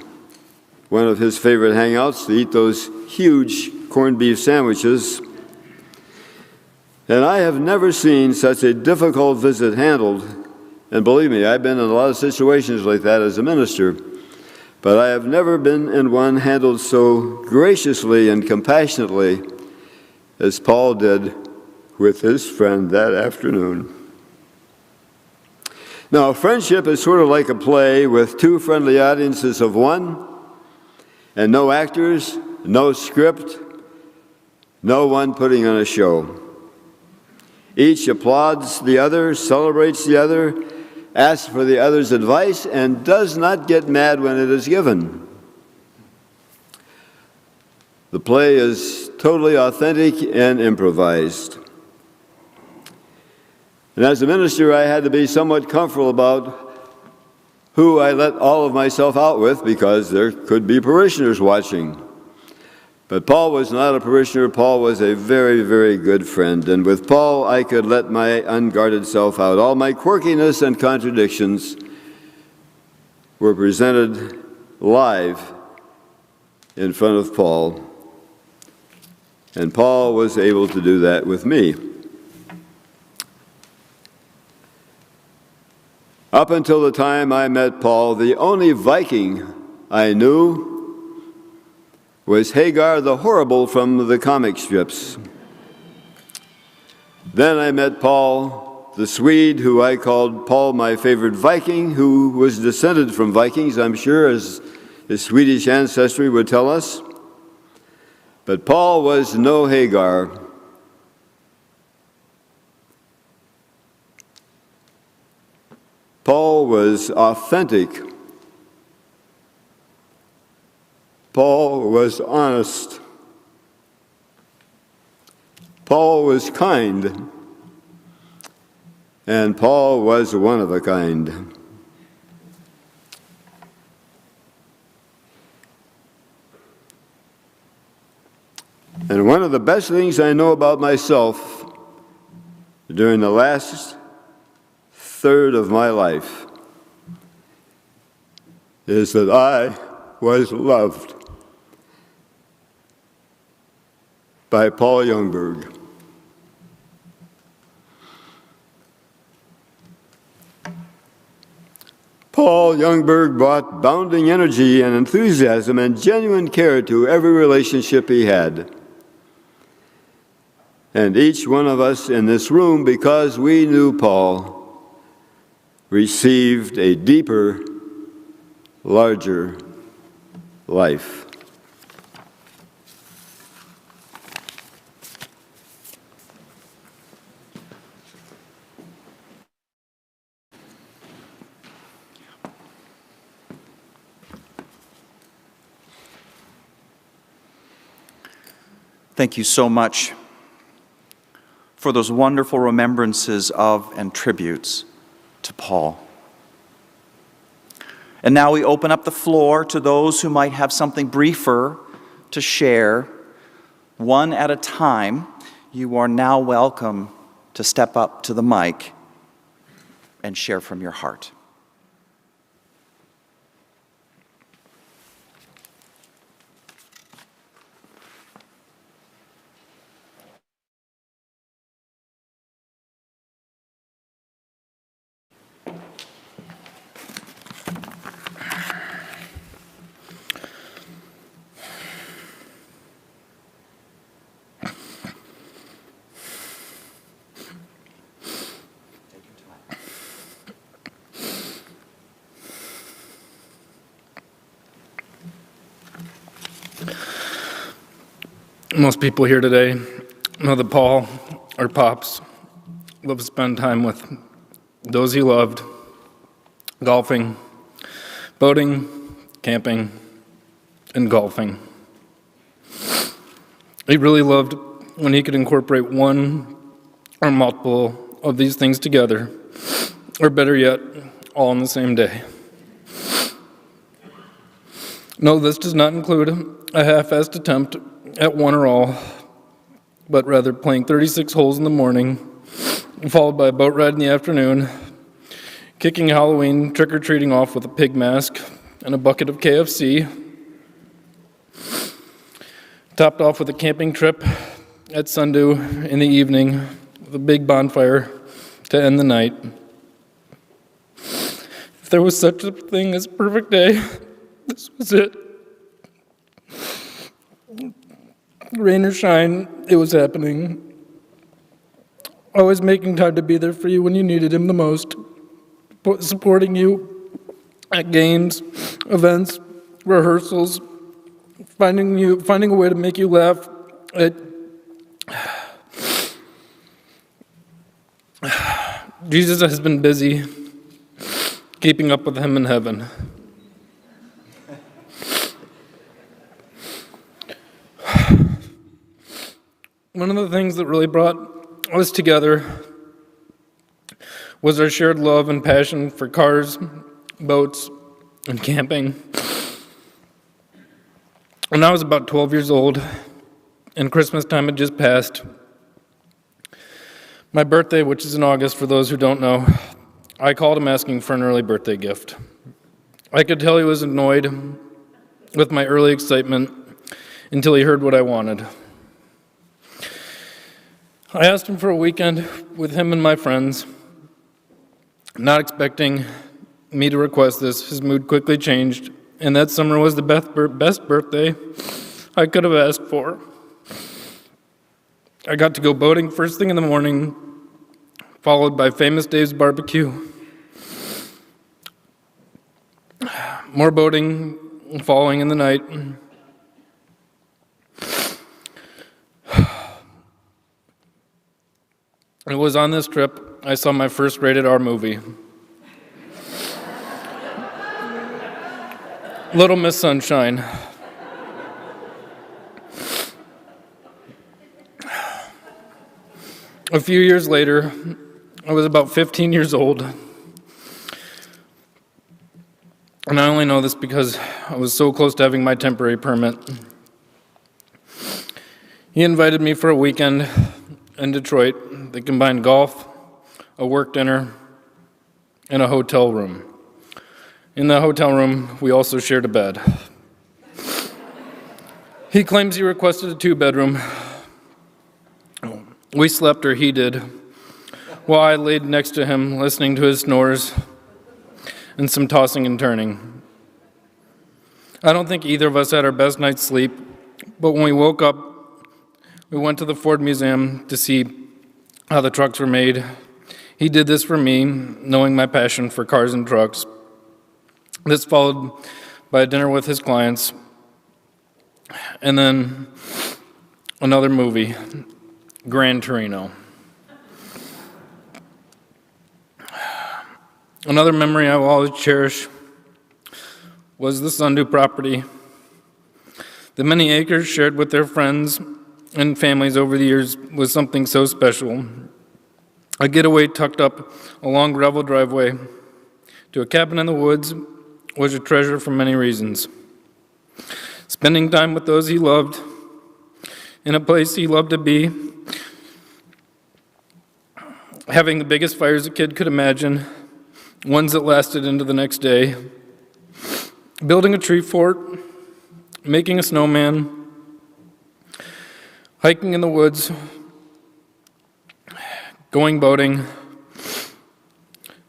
one of his favorite hangouts, to eat those huge corned beef sandwiches. And I have never seen such a difficult visit handled. And believe me, I've been in a lot of situations like that as a minister. But I have never been in one handled so graciously and compassionately as Paul did with his friend that afternoon. Now, friendship is sort of like a play with two friendly audiences of one, and no actors, no script, no one putting on a show. Each applauds the other, celebrates the other, asks for the other's advice, and does not get mad when it is given. The play is totally authentic and improvised. And as a minister, I had to be somewhat comfortable about who I let all of myself out with, because there could be parishioners watching. But Paul was not a parishioner. Paul was a very, very good friend. And with Paul, I could let my unguarded self out. All my quirkiness and contradictions were presented live in front of Paul. And Paul was able to do that with me. Up until the time I met Paul, the only Viking I knew was Hagar the Horrible from the comic strips. Then I met Paul, the Swede, who I called Paul my favorite Viking, who was descended from Vikings, I'm sure, as his Swedish ancestry would tell us. But Paul was no Hagar. Paul was authentic. Paul was honest. Paul was kind. And Paul was one of a kind. And one of the best things I know about myself during the last third of my life is that I was loved by Paul Youngburg. Paul Youngburg brought bounding energy and enthusiasm and genuine care to every relationship he had. And each one of us in this room, because we knew Paul, received a deeper, larger life. Thank you so much for those wonderful remembrances of and tributes to Paul. And now we open up the floor to those who might have something briefer to share. One at a time, you are now welcome to step up to the mic and share from your heart. Most people here today know that Paul, or Pops, loved to spend time with those he loved, golfing, boating, camping, and golfing. He really loved when he could incorporate one or multiple of these things together, or better yet, all on the same day. No, this does not include a half-assed attempt at one or all, but rather playing 36 holes in the morning, followed by a boat ride in the afternoon, kicking Halloween trick-or-treating off with a pig mask and a bucket of KFC, topped off with a camping trip at Sundew in the evening with a big bonfire to end the night. If there was such a thing as a perfect day, this was it. Rain or shine, it was happening. Always making time to be there for you when you needed him the most, supporting you at games, events, rehearsals, finding a way to make you laugh. Jesus has been busy keeping up with him in heaven. One of the things that really brought us together was our shared love and passion for cars, boats, and camping. When I was about 12 years old, and Christmas time had just passed, my birthday, which is in August for those who don't know, I called him asking for an early birthday gift. I could tell he was annoyed with my early excitement until he heard what I wanted. I asked him for a weekend with him and my friends. Not expecting me to request this, his mood quickly changed, and that summer was the best birthday I could have asked for. I got to go boating first thing in the morning, followed by Famous Dave's barbecue. More boating following in the night. It was on this trip I saw my first rated R movie. Little Miss Sunshine. A few years later, I was about 15 years old. And I only know this because I was so close to having my temporary permit. He invited me for a weekend in Detroit that combined golf, a work dinner, and a hotel room. In the hotel room, we also shared a bed. He claims he requested a 2-bedroom. We slept, or he did, while I laid next to him, listening to his snores and some tossing and turning. I don't think either of us had our best night's sleep, but when we woke up, we went to the Ford Museum to see how the trucks were made. He did this for me, knowing my passion for cars and trucks. This followed by a dinner with his clients, and then another movie, Gran Torino. Another memory I will always cherish was the Sundew property. The many acres shared with their friends and families over the years was something so special. A getaway tucked up a long gravel driveway to a cabin in the woods was a treasure for many reasons. Spending time with those he loved, in a place he loved to be, having the biggest fires a kid could imagine, ones that lasted into the next day, building a tree fort, making a snowman, hiking in the woods, going boating,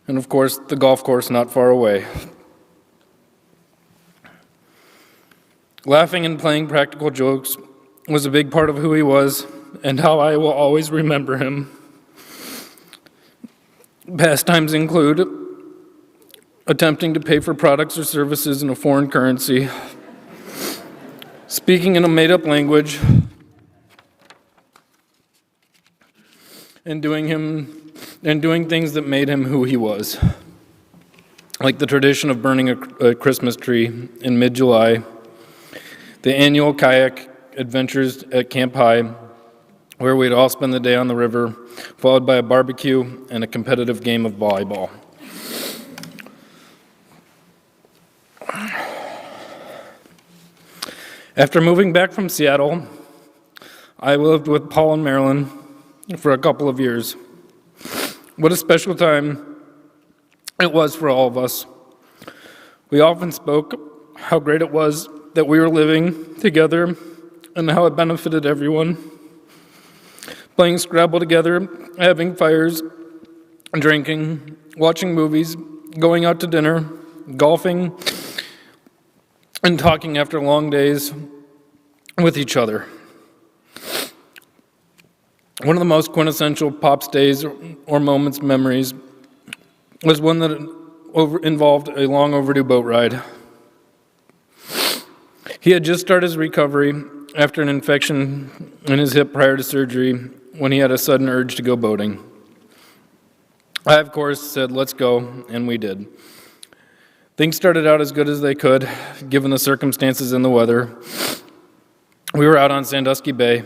and of course, the golf course not far away. Laughing and playing practical jokes was a big part of who he was and how I will always remember him. Pastimes include attempting to pay for products or services in a foreign currency, speaking in a made-up language, and doing things that made him who he was, like the tradition of burning a Christmas tree in mid-July, the annual kayak adventures at Camp High, where we'd all spend the day on the river, followed by a barbecue and a competitive game of volleyball. After moving back from Seattle, I lived with Paul and Marilyn for a couple of years. What a special time it was for all of us. We often spoke how great it was that we were living together and how it benefited everyone. Playing Scrabble together, having fires, drinking, watching movies, going out to dinner, golfing, and talking after long days with each other. One of the most quintessential Pop's days or moments memories was one that involved a long overdue boat ride. He had just started his recovery after an infection in his hip prior to surgery when he had a sudden urge to go boating. I, of course, said, "Let's go," and we did. Things started out as good as they could, given the circumstances and the weather. We were out on Sandusky Bay,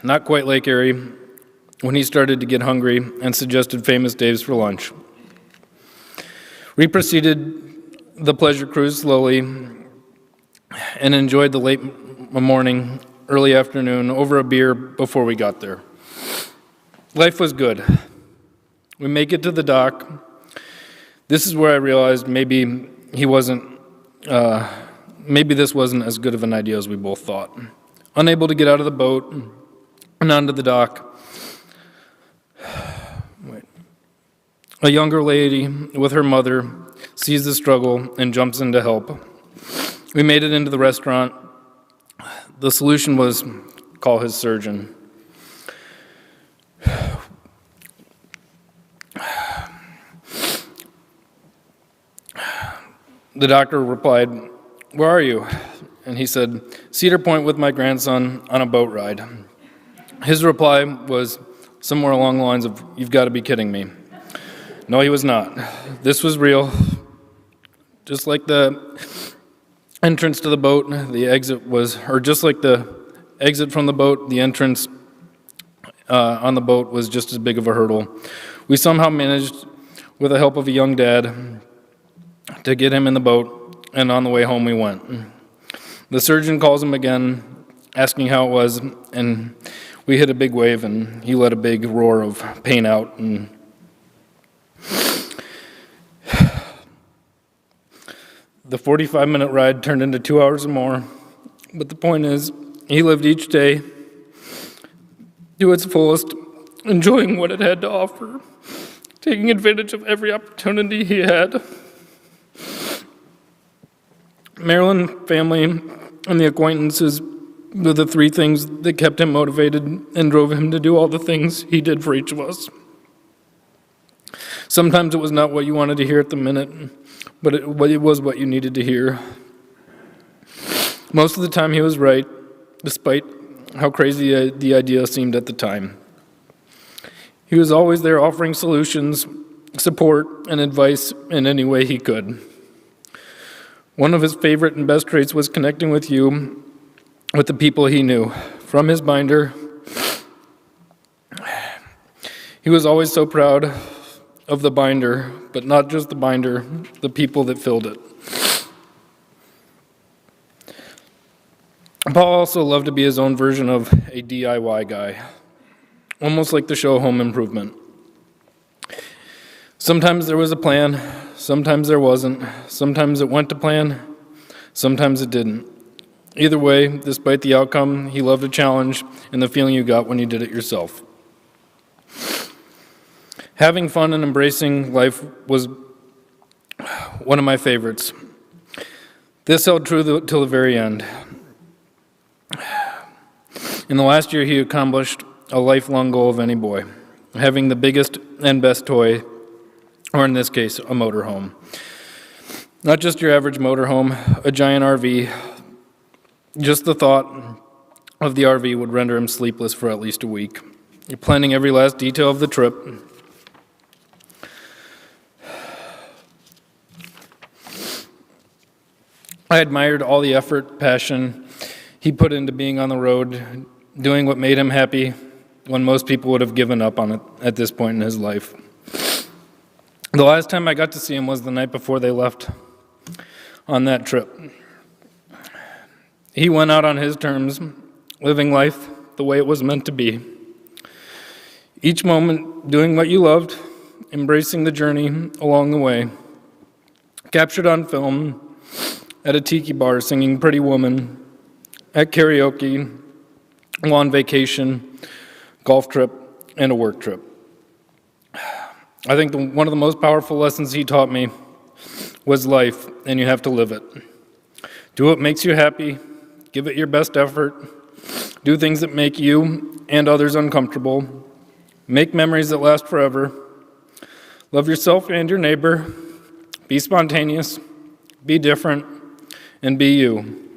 not quite Lake Erie, when he started to get hungry and suggested Famous Dave's for lunch. We proceeded the pleasure cruise slowly and enjoyed the late morning, early afternoon over a beer before we got there. Life was good. We make it to the dock. This is where I realized maybe this wasn't as good of an idea as we both thought. Unable to get out of the boat and onto the dock, a younger lady with her mother sees the struggle and jumps in to help. We made it into the restaurant. The solution was call his surgeon. The doctor replied, "Where are you?" And he said, "Cedar Point with my grandson on a boat ride." His reply was somewhere along the lines of, "You've got to be kidding me." No, he was not. This was real. Just like the entrance to the boat, the exit was, or just like the exit from the boat, the entrance on the boat was just as big of a hurdle. We somehow managed, with the help of a young dad, to get him in the boat, and on the way home we went. The surgeon calls him again, asking how it was, and we hit a big wave, and he let a big roar of pain out. And the 45-minute ride turned into 2 hours or more, but the point is, he lived each day to its fullest, enjoying what it had to offer, taking advantage of every opportunity he had. Marilyn, family, and the acquaintances were the three things that kept him motivated and drove him to do all the things he did for each of us. Sometimes it was not what you wanted to hear at the minute, but it was what you needed to hear. Most of the time he was right, despite how crazy the idea seemed at the time. He was always there offering solutions, support, and advice in any way he could. One of his favorite and best traits was connecting with you, with the people he knew. From his binder, he was always so proud of the binder, but not just the binder, the people that filled it. Paul also loved to be his own version of a DIY guy, almost like the show Home Improvement. Sometimes there was a plan, sometimes there wasn't, sometimes it went to plan, sometimes it didn't. Either way, despite the outcome, he loved a challenge and the feeling you got when you did it yourself. Having fun and embracing life was one of my favorites. This held true till the very end. In the last year, he accomplished a lifelong goal of any boy, having the biggest and best toy, or in this case, a motorhome. Not just your average motorhome, a giant RV. Just the thought of the RV would render him sleepless for at least a week. You're planning every last detail of the trip. I admired all the effort, passion he put into being on the road, doing what made him happy when most people would have given up on it at this point in his life. The last time I got to see him was the night before they left on that trip. He went out on his terms, living life the way it was meant to be. Each moment doing what you loved, embracing the journey along the way. Captured on film, at a tiki bar singing Pretty Woman, at karaoke, while on vacation, golf trip, and a work trip. I think one of the most powerful lessons he taught me was life, and you have to live it. Do what makes you happy, give it your best effort, do things that make you and others uncomfortable, make memories that last forever, love yourself and your neighbor, be spontaneous, be different, and be you.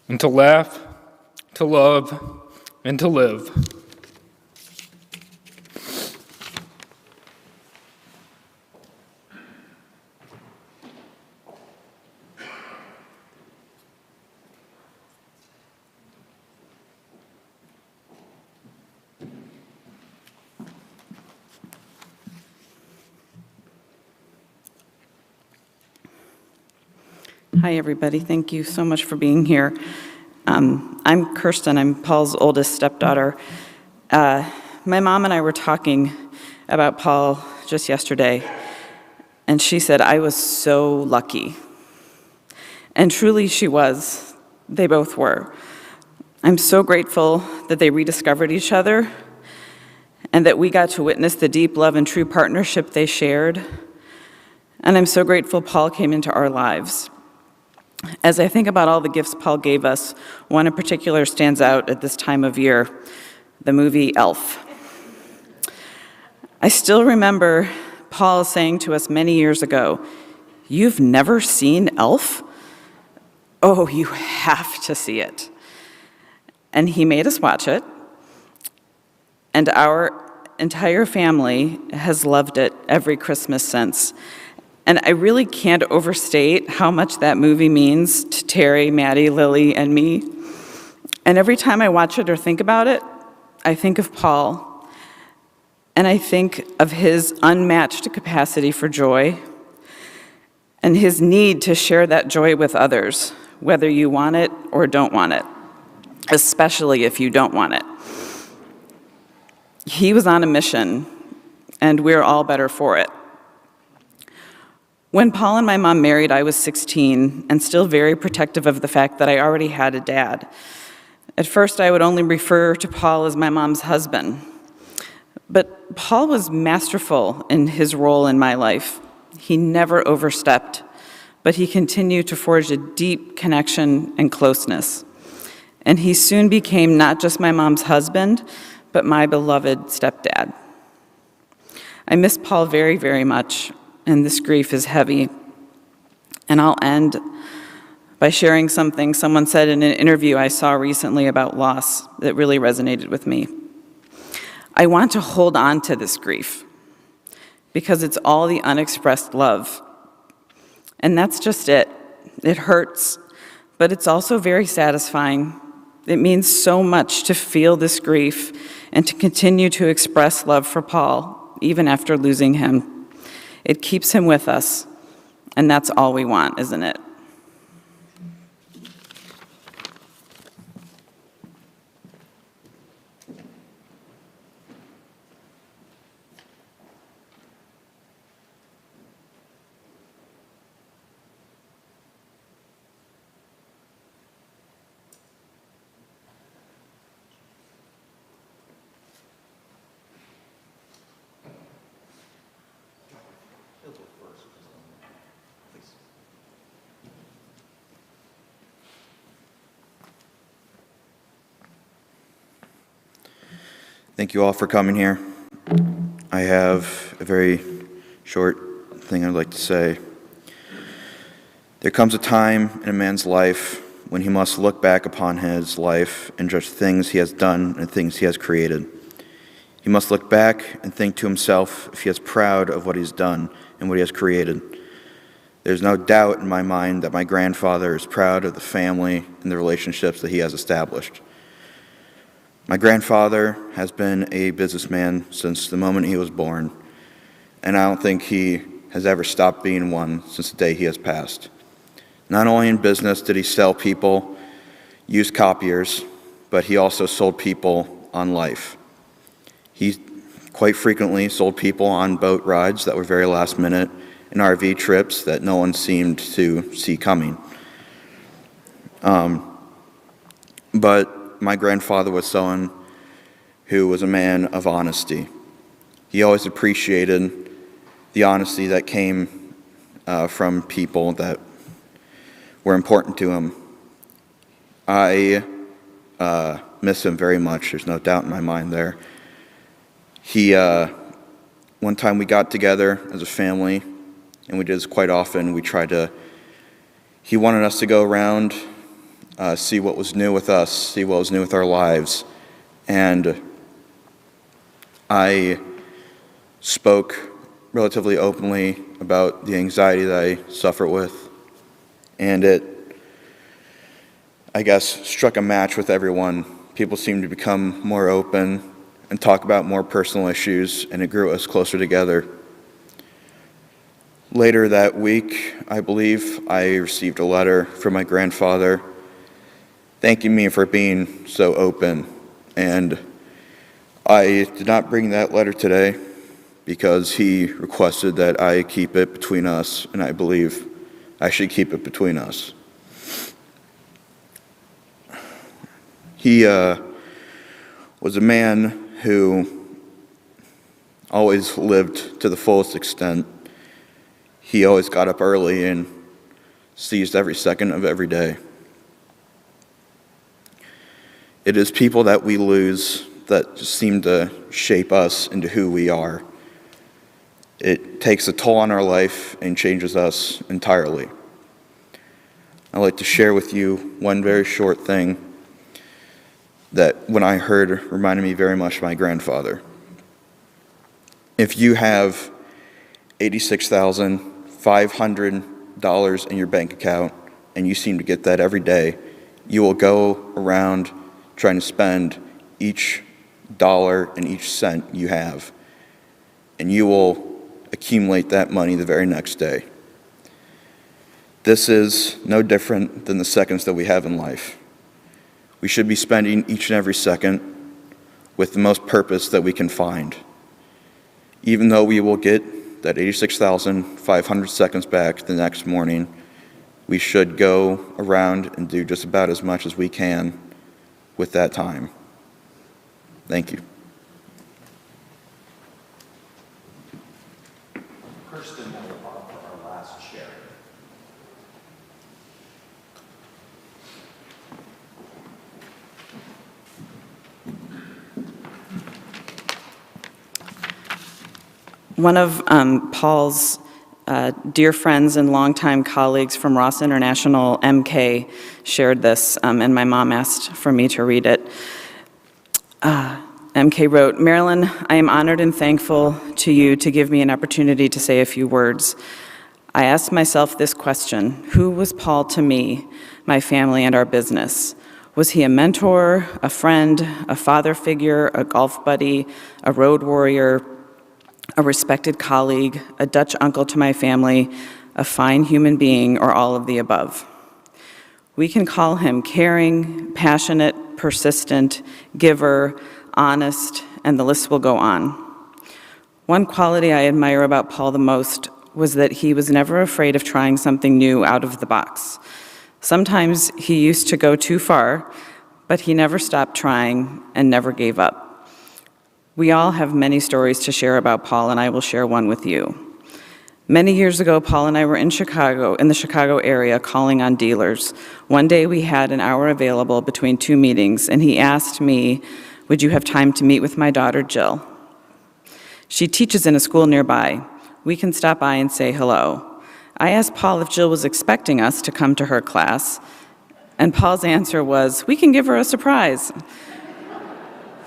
And to laugh, to love, and to live. Hi, everybody. Thank you so much for being here. I'm Kirsten. I'm Paul's oldest stepdaughter. My mom and I were talking about Paul just yesterday, and she said, I was so lucky. And truly she was. They both were. I'm so grateful that they rediscovered each other and that we got to witness the deep love and true partnership they shared. And I'm so grateful Paul came into our lives. As I think about all the gifts Paul gave us, one in particular stands out at this time of year, the movie Elf. I still remember Paul saying to us many years ago, "You've never seen Elf? Oh, you have to see it." And he made us watch it, and our entire family has loved it every Christmas since. And I really can't overstate how much that movie means to Terry, Maddie, Lily, and me. And every time I watch it or think about it, I think of Paul. And I think of his unmatched capacity for joy and his need to share that joy with others, whether you want it or don't want it, especially if you don't want it. He was on a mission, and we're all better for it. When Paul and my mom married, I was 16 and still very protective of the fact that I already had a dad. At first, I would only refer to Paul as my mom's husband. But Paul was masterful in his role in my life. He never overstepped, but he continued to forge a deep connection and closeness. And he soon became not just my mom's husband, but my beloved stepdad. I miss Paul very, very much. And this grief is heavy. And I'll end by sharing something someone said in an interview I saw recently about loss that really resonated with me. I want to hold on to this grief because it's all the unexpressed love. And that's just it. It hurts, but it's also very satisfying. It means so much to feel this grief and to continue to express love for Paul, even after losing him. It keeps him with us, and that's all we want, isn't it? Thank you all for coming here. I have a very short thing I'd like to say. There comes a time in a man's life when he must look back upon his life and judge things he has done and things he has created. He must look back and think to himself if he is proud of what he's done and what he has created. There's no doubt in my mind that my grandfather is proud of the family and the relationships that he has established. My grandfather has been a businessman since the moment he was born, and I don't think he has ever stopped being one since the day he has passed. Not only in business did he sell people used copiers, but he also sold people on life. He quite frequently sold people on boat rides that were very last minute and RV trips that no one seemed to see coming. But my grandfather was someone who was a man of honesty. He always appreciated the honesty that came from people that were important to him. I miss him very much. There's no doubt in my mind there. One time we got together as a family, and we did this quite often. He wanted us to go around, see what was new with us, see what was new with our lives. And I spoke relatively openly about the anxiety that I suffer with. And it, I guess, struck a match with everyone. People seemed to become more open and talk about more personal issues, and it grew us closer together. Later that week, I believe, I received a letter from my grandfather thanking me for being so open. And I did not bring that letter today because he requested that I keep it between us, and I believe I should keep it between us. He was a man who always lived to the fullest extent. He always got up early and seized every second of every day. It is people that we lose that just seem to shape us into who we are. It takes a toll on our life and changes us entirely. I'd like to share with you one very short thing that when I heard reminded me very much of my grandfather. If you have $86,500 in your bank account and you seem to get that every day, you will go around trying to spend each dollar and each cent you have, and you will accumulate that money the very next day. This is no different than the seconds that we have in life. We should be spending each and every second with the most purpose that we can find. Even though we will get that 86,500 seconds back the next morning, we should go around and do just about as much as we can with that time. Thank you. Kirsten will offer our last share. One of Paul's dear friends and longtime colleagues from Ross International, MK, shared this, and my mom asked for me to read it. MK wrote, "Marilyn, I am honored and thankful to you to give me an opportunity to say a few words. I asked myself this question: who was Paul to me, my family, and our business? Was he a mentor, a friend, a father figure, a golf buddy, a road warrior, a respected colleague, a Dutch uncle to my family, a fine human being, or all of the above? We can call him caring, passionate, persistent, giver, honest, and the list will go on. One quality I admire about Paul the most was that he was never afraid of trying something new out of the box. Sometimes he used to go too far, but he never stopped trying and never gave up. We all have many stories to share about Paul, and I will share one with you. Many years ago, Paul and I were in Chicago, in the Chicago area, calling on dealers. One day we had an hour available between two meetings, and he asked me, would you have time to meet with my daughter, Jill? She teaches in a school nearby. We can stop by and say hello. I asked Paul if Jill was expecting us to come to her class, and Paul's answer was, we can give her a surprise.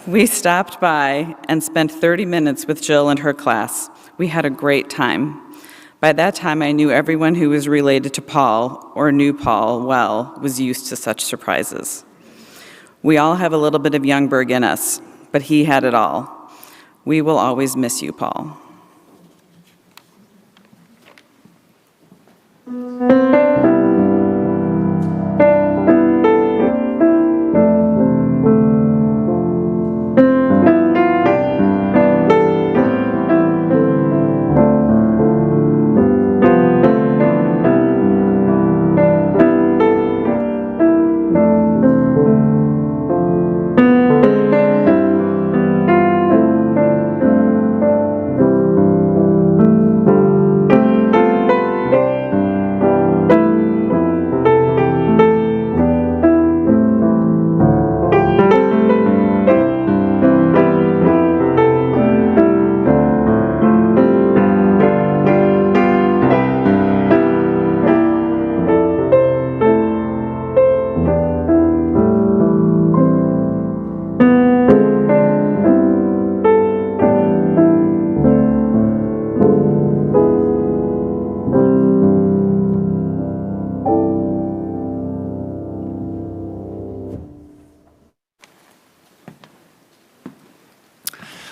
We stopped by and spent 30 minutes with Jill and her class. We had a great time. By that time, I knew everyone who was related to Paul or knew Paul well was used to such surprises. We all have a little bit of Youngburg in us, but he had it all. We will always miss you, Paul.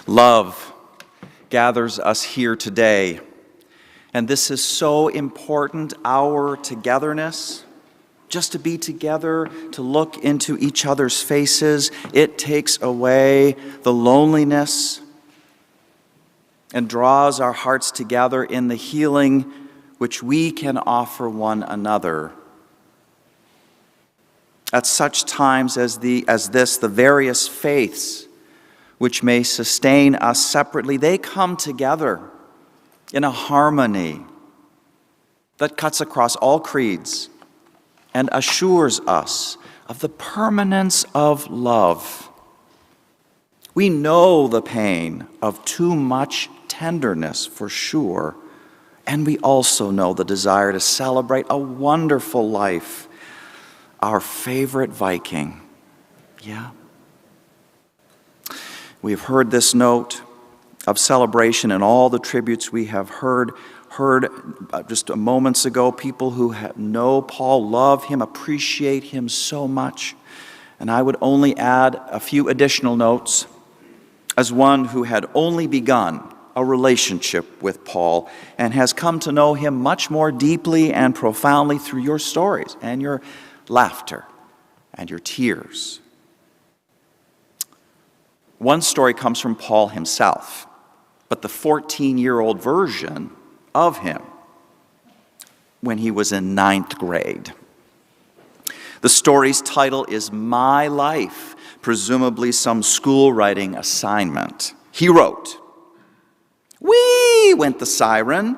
Love gathers us here today, and this is so important, our togetherness, just to be together, to look into each other's faces. It takes away the loneliness and draws our hearts together in the healing which we can offer one another. At such times as this, the various faiths which may sustain us separately, they come together in a harmony that cuts across all creeds and assures us of the permanence of love. We know the pain of too much tenderness, for sure, and we also know the desire to celebrate a wonderful life, our favorite Viking. Yeah. We've heard this note of celebration and all the tributes we have heard just moments ago. People who know Paul, love him, appreciate him so much. And I would only add a few additional notes. As one who had only begun a relationship with Paul and has come to know him much more deeply and profoundly through your stories and your laughter and your tears. One story comes from Paul himself, but the 14-year-old version of him when he was in 9th grade. The story's title is My Life, presumably some school writing assignment. He wrote, "Whee!" went the siren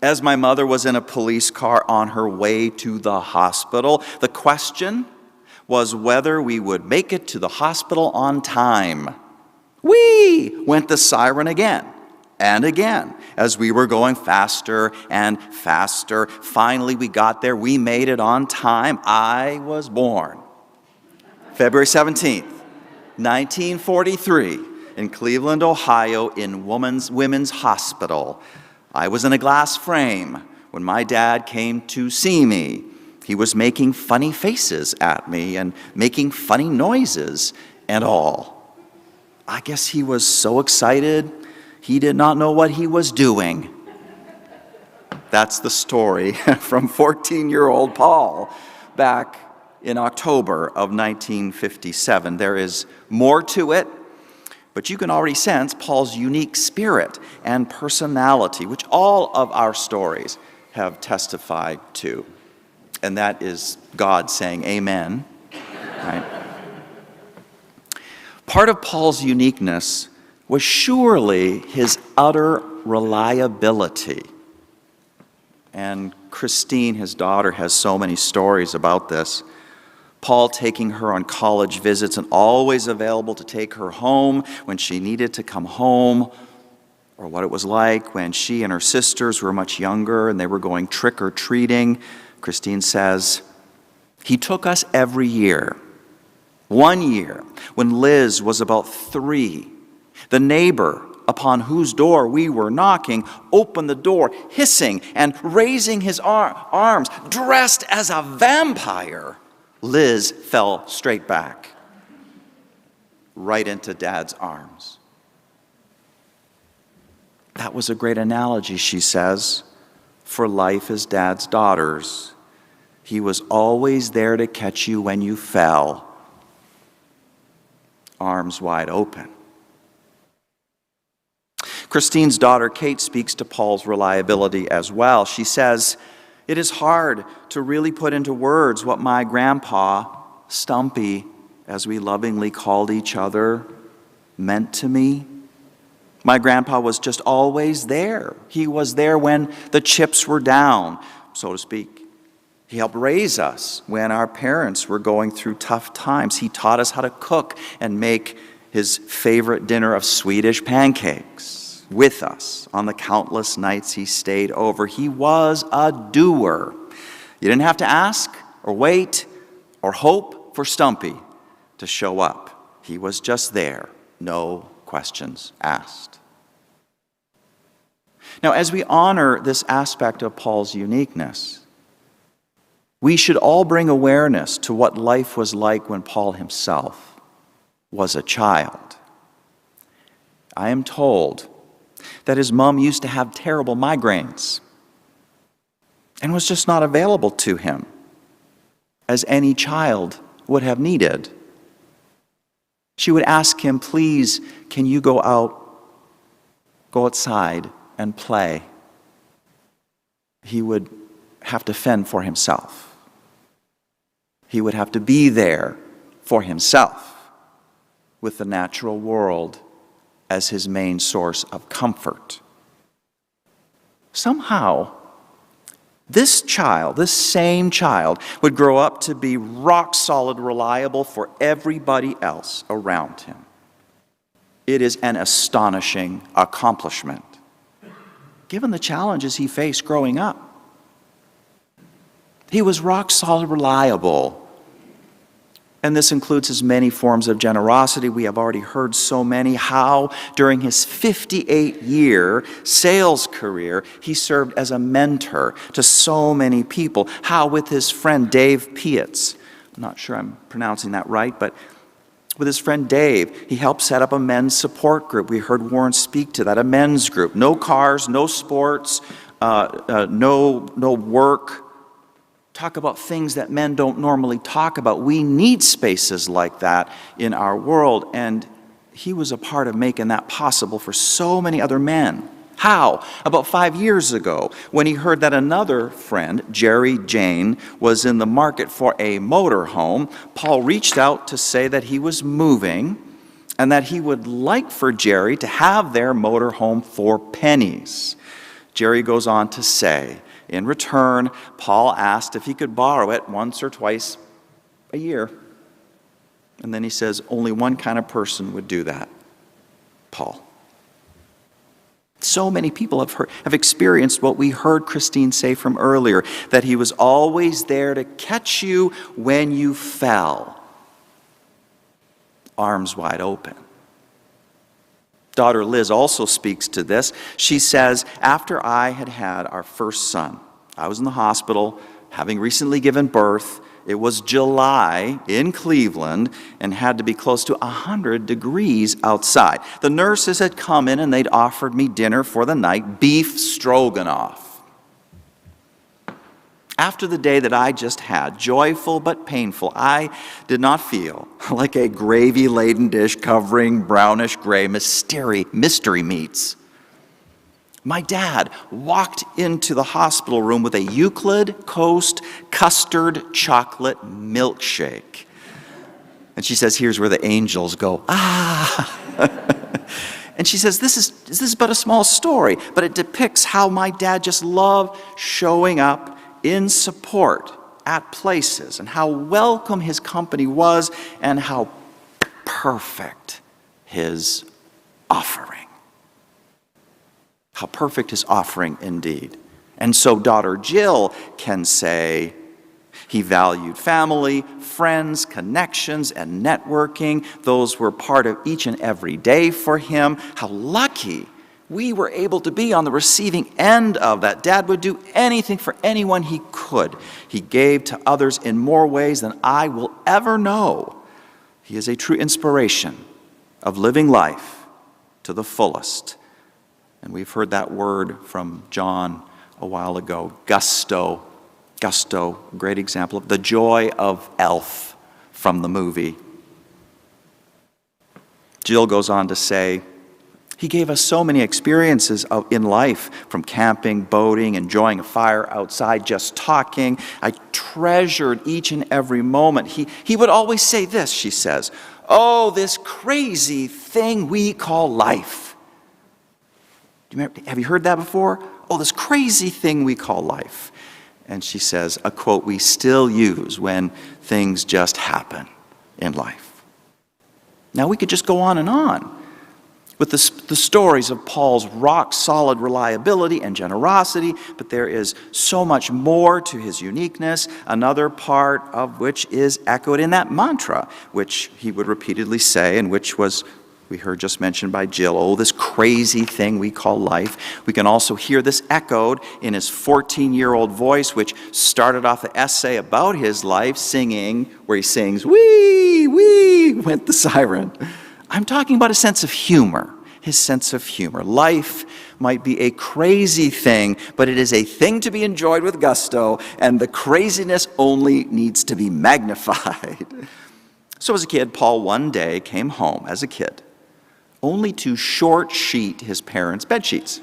as my mother was in a police car on her way to the hospital. The question was whether we would make it to the hospital on time. Whee! Went the siren again and again as we were going faster and faster. Finally, we got there. We made it on time. I was born February 17th, 1943, in Cleveland, Ohio, in Women's Hospital. I was in a glass frame when my dad came to see me. He was making funny faces at me and making funny noises and all. I guess he was so excited, he did not know what he was doing. That's the story from 14-year-old Paul back in October of 1957. There is more to it, but you can already sense Paul's unique spirit and personality, which all of our stories have testified to. And that is God saying amen, right? Part of Paul's uniqueness was surely his utter reliability. And Christine, his daughter, has so many stories about this. Paul taking her on college visits and always available to take her home when she needed to come home, or what it was like when she and her sisters were much younger and they were going trick-or-treating. Christine says, he took us every year. One year, when Liz was about 3, the neighbor upon whose door we were knocking opened the door, hissing and raising his arms, dressed as a vampire. Liz fell straight back. right into Dad's arms. That was a great analogy, she says, for life as Dad's daughters. He was always there to catch you when you fell, arms wide open. Christine's daughter, Kate, speaks to Paul's reliability as well. She says, "It is hard to really put into words what my grandpa, Stumpy, as we lovingly called each other, meant to me. My grandpa was just always there. He was there when the chips were down, so to speak. He helped raise us when our parents were going through tough times. He taught us how to cook and make his favorite dinner of Swedish pancakes with us on the countless nights he stayed over. He was a doer. You didn't have to ask or wait or hope for Stumpy to show up. He was just there, no questions asked." Now, as we honor this aspect of Paul's uniqueness, we should all bring awareness to what life was like when Paul himself was a child. I am told that his mom used to have terrible migraines and was just not available to him, as any child would have needed. She would ask him, "Please, can you go outside and play?" He would have to fend for himself. He would have to be there for himself with the natural world as his main source of comfort. Somehow, this same child, would grow up to be rock solid, reliable for everybody else around him. It is an astonishing accomplishment, given the challenges he faced growing up. He was rock solid, reliable. And this includes his many forms of generosity. We have already heard so many, how during his 58-year sales career, he served as a mentor to so many people. How with his friend Dave Pietz, I'm not sure I'm pronouncing that right, but with his friend Dave, he helped set up a men's support group. We heard Warren speak to that, a men's group. No cars, no sports, no work. Talk about things that men don't normally talk about. We need spaces like that in our world, and he was a part of making that possible for so many other men. How? About 5 years ago, when he heard that another friend, Jerry Jane, was in the market for a motorhome, Paul reached out to say that he was moving and that he would like for Jerry to have their motorhome for pennies. Jerry goes on to say, in return, Paul asked if he could borrow it once or twice a year. And then he says, only one kind of person would do that, Paul. So many people have experienced what we heard Christine say from earlier, that he was always there to catch you when you fell, arms wide open. Daughter Liz also speaks to this. She says, after I had had our first son, I was in the hospital, having recently given birth. It was July in Cleveland and had to be close to 100 degrees outside. The nurses had come in and they'd offered me dinner for the night, beef stroganoff. After the day that I just had, joyful but painful, I did not feel like a gravy-laden dish covering brownish-gray mystery meats. My dad walked into the hospital room with a Euclid Coast custard chocolate milkshake. And she says, here's where the angels go, ah. And she says, this is but a small story, but it depicts how my dad just loved showing up in support at places, and how welcome his company was, and how perfect his offering. How perfect his offering indeed. And so daughter Jill can say, he valued family, friends, connections, and networking. Those were part of each and every day for him. How lucky we were able to be on the receiving end of that. Dad would do anything for anyone he could. He gave to others in more ways than I will ever know. He is a true inspiration of living life to the fullest. And we've heard that word from John a while ago, gusto. Gusto, great example of the joy of Elf from the movie. Jill goes on to say, he gave us so many experiences in life, from camping, boating, enjoying a fire outside, just talking. I treasured each and every moment. He would always say this, she says, "Oh, this crazy thing we call life." Have you heard that before? Oh, this crazy thing we call life. And she says, a quote we still use when things just happen in life. Now we could just go on and on with the stories of Paul's rock-solid reliability and generosity, but there is so much more to his uniqueness, another part of which is echoed in that mantra, which he would repeatedly say, and which was, we heard just mentioned by Jill, oh, this crazy thing we call life. We can also hear this echoed in his 14-year-old voice, which started off the essay about his life, singing, where he sings, "Wee, wee," went the siren. I'm talking about a sense of humor, his sense of humor. Life might be a crazy thing, but it is a thing to be enjoyed with gusto, and the craziness only needs to be magnified. So as a kid, Paul one day came home, as a kid, only to short sheet his parents' bed sheets.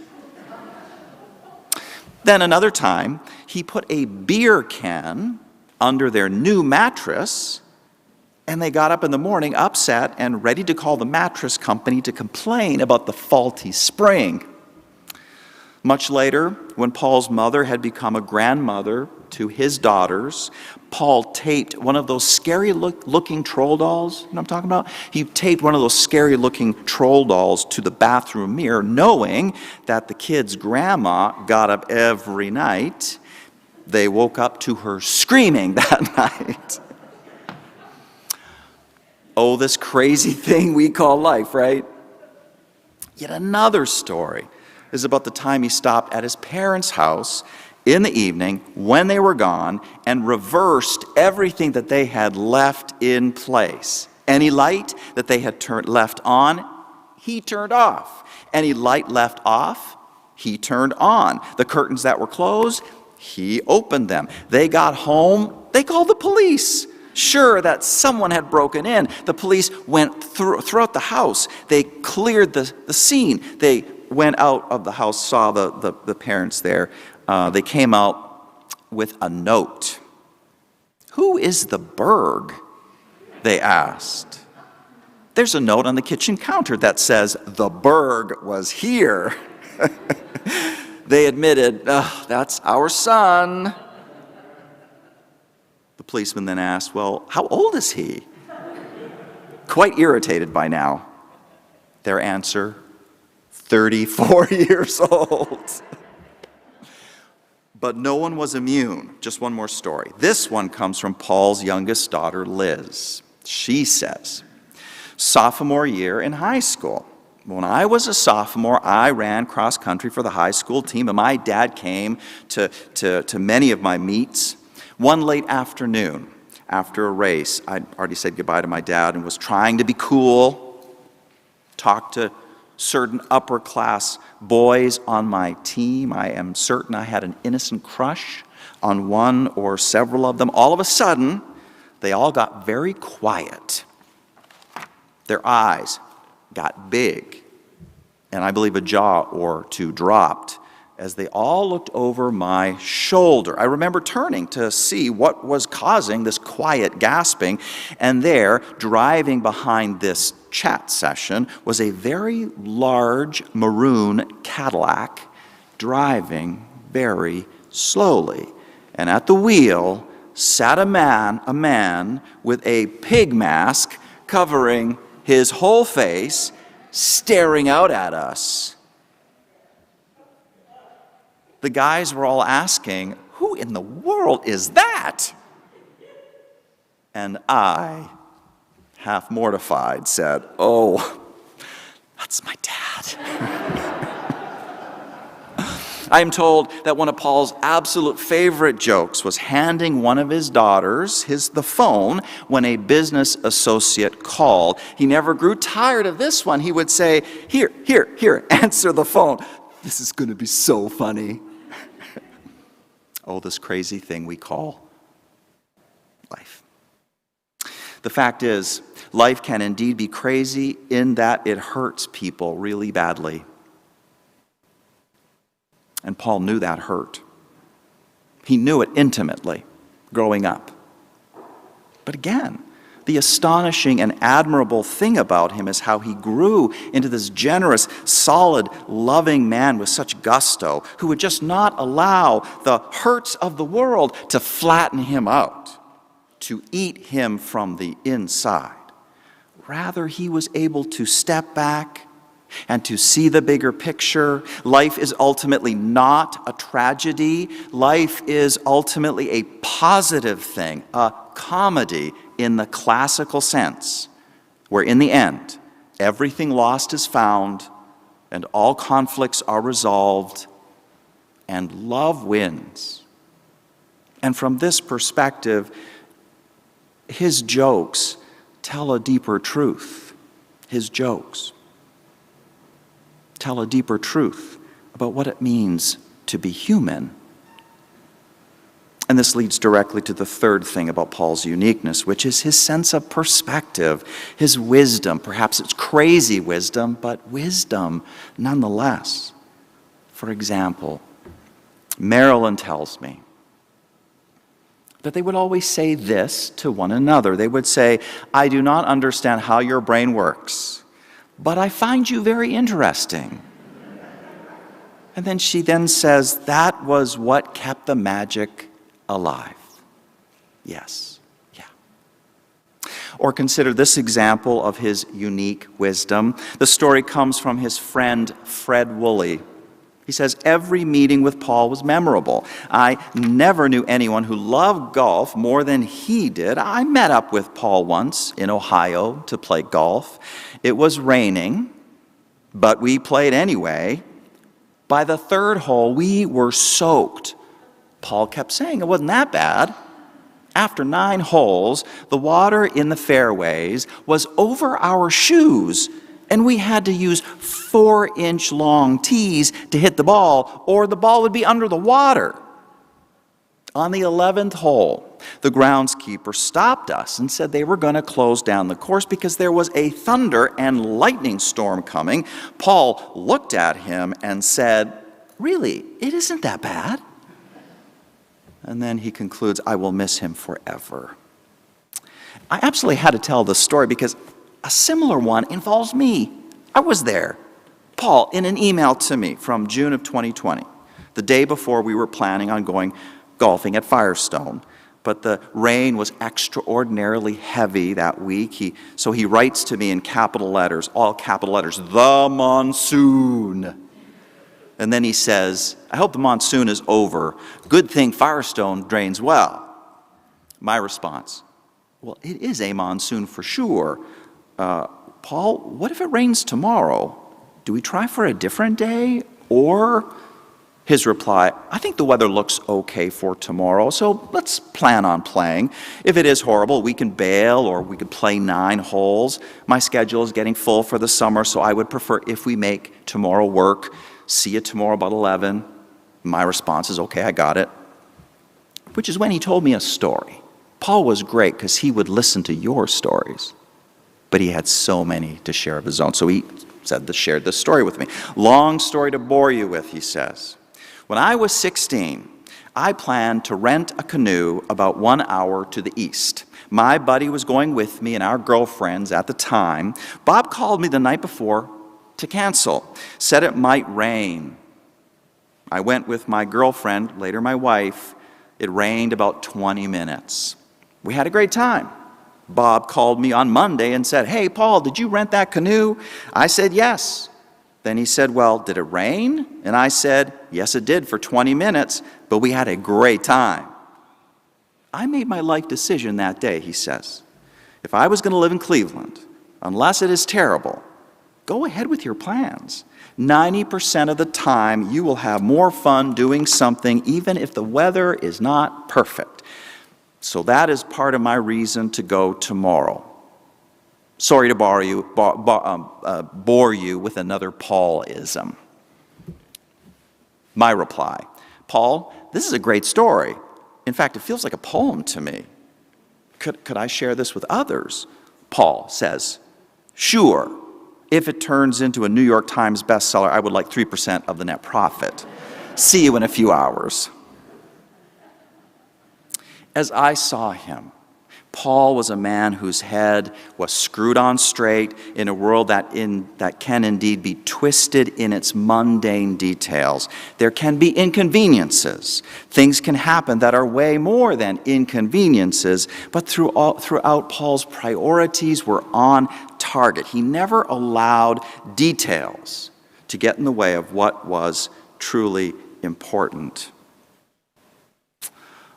Then another time, he put a beer can under their new mattress, and they got up in the morning upset and ready to call the mattress company to complain about the faulty spring. Much later, when Paul's mother had become a grandmother to his daughters, Paul taped one of those scary-looking troll dolls, you know what I'm talking about? He taped one of those scary-looking troll dolls to the bathroom mirror, knowing that the kids' grandma got up every night. They woke up to her screaming that night. Oh, this crazy thing we call life, right? Yet another story is about the time he stopped at his parents' house in the evening when they were gone and reversed everything that they had left in place. Any light that they had left on, he turned off. Any light left off, he turned on. The curtains that were closed, he opened them. They got home, they called the police. Sure that someone had broken in. The police went throughout the house. They cleared the scene. They went out of the house, saw the parents there. They came out with a note. "Who is the Berg?" they asked. There's a note on the kitchen counter that says, "The Berg was here." They admitted, "That's our son." The policeman then asked, "Well, how old is he?" Quite irritated by now. Their answer, 34 years old. But no one was immune. Just one more story. This one comes from Paul's youngest daughter, Liz. She says, sophomore year in high school. When I was a sophomore, I ran cross country for the high school team, and my dad came to many of my meets. One late afternoon, after a race, I'd already said goodbye to my dad and was trying to be cool, talked to certain upper-class boys on my team. I am certain I had an innocent crush on one or several of them. All of a sudden, they all got very quiet. Their eyes got big, and I believe a jaw or two dropped as they all looked over my shoulder. I remember turning to see what was causing this quiet gasping, and there, driving behind this chat session, was a very large maroon Cadillac driving very slowly. And at the wheel sat a man with a pig mask covering his whole face, staring out at us. The guys were all asking, "Who in the world is that?" And I, half mortified, said, "Oh, that's my dad." I am told that one of Paul's absolute favorite jokes was handing one of his daughters the phone when a business associate called. He never grew tired of this one. He would say, here, answer the phone. This is going to be so funny. Oh, this crazy thing we call life. The fact is, life can indeed be crazy in that it hurts people really badly. And Paul knew that hurt. He knew it intimately growing up. But again, the astonishing and admirable thing about him is how he grew into this generous, solid, loving man with such gusto, who would just not allow the hurts of the world to flatten him out, to eat him from the inside. Rather, he was able to step back and to see the bigger picture. Life is ultimately not a tragedy. Life is ultimately a positive thing, a comedy in the classical sense, where in the end, everything lost is found, and all conflicts are resolved, and love wins. And from this perspective, his jokes tell a deeper truth. His jokes tell a deeper truth about what it means to be human. And this leads directly to the third thing about Paul's uniqueness, which is his sense of perspective, his wisdom. Perhaps it's crazy wisdom, but wisdom nonetheless. For example, Marilyn tells me that they would always say this to one another. They would say, I do not understand how your brain works, but I find you very interesting. And then she then says, that was what kept the magic alive. Yes, yeah. Or consider this example of his unique wisdom. The story comes from his friend Fred Woolley. He says, every meeting with Paul was memorable. I never knew anyone who loved golf more than he did. I met up with Paul once in Ohio to play golf. It was raining, but we played anyway. By the third hole, we were soaked. Paul kept saying it wasn't that bad. After 9 holes, the water in the fairways was over our shoes, and we had to use 4-inch long tees to hit the ball, or the ball would be under the water. On the 11th hole, the groundskeeper stopped us and said they were going to close down the course because there was a thunder and lightning storm coming. Paul looked at him and said, really, it isn't that bad. And then he concludes, I will miss him forever. I absolutely had to tell this story because a similar one involves me. I was there. Paul, in an email to me from June of 2020, the day before we were planning on going golfing at Firestone, but the rain was extraordinarily heavy that week. So he writes to me in capital letters, all capital letters, the monsoon. And then he says, I hope the monsoon is over. Good thing Firestone drains well. My response, well, it is a monsoon for sure. Paul, what if it rains tomorrow? Do we try for a different day? Or his reply, I think the weather looks okay for tomorrow, so let's plan on playing. If it is horrible, we can bail or we could play 9 holes. My schedule is getting full for the summer, so I would prefer if we make tomorrow work. See you tomorrow about 11. My response is, okay, I got it. Which is when he told me a story. Paul was great because he would listen to your stories, but he had so many to share of his own. So he shared this story with me. Long story to bore you with, he says. When I was 16, I planned to rent a canoe about 1 hour to the east. My buddy was going with me and our girlfriends at the time. Bob called me the night before to cancel, said it might rain. I went with my girlfriend, later my wife. It rained about 20 minutes. We had a great time. Bob called me on Monday and said, hey, Paul, did you rent that canoe? I said, yes. Then he said, well, did it rain? And I said, yes, it did for 20 minutes, but we had a great time. I made my life decision that day, he says. If I was going to live in Cleveland, unless it is terrible, go ahead with your plans. 90% of the time, you will have more fun doing something even if the weather is not perfect. So that is part of my reason to go tomorrow. Sorry to bore you with another Paulism. My reply, Paul, this is a great story. In fact, it feels like a poem to me. Could I share this with others? Paul says, sure. If it turns into a New York Times bestseller, I would like 3% of the net profit. See you in a few hours. As I saw him, Paul was a man whose head was screwed on straight in a world that can indeed be twisted in its mundane details. There can be inconveniences. Things can happen that are way more than inconveniences, but throughout Paul's priorities were on target. He never allowed details to get in the way of what was truly important.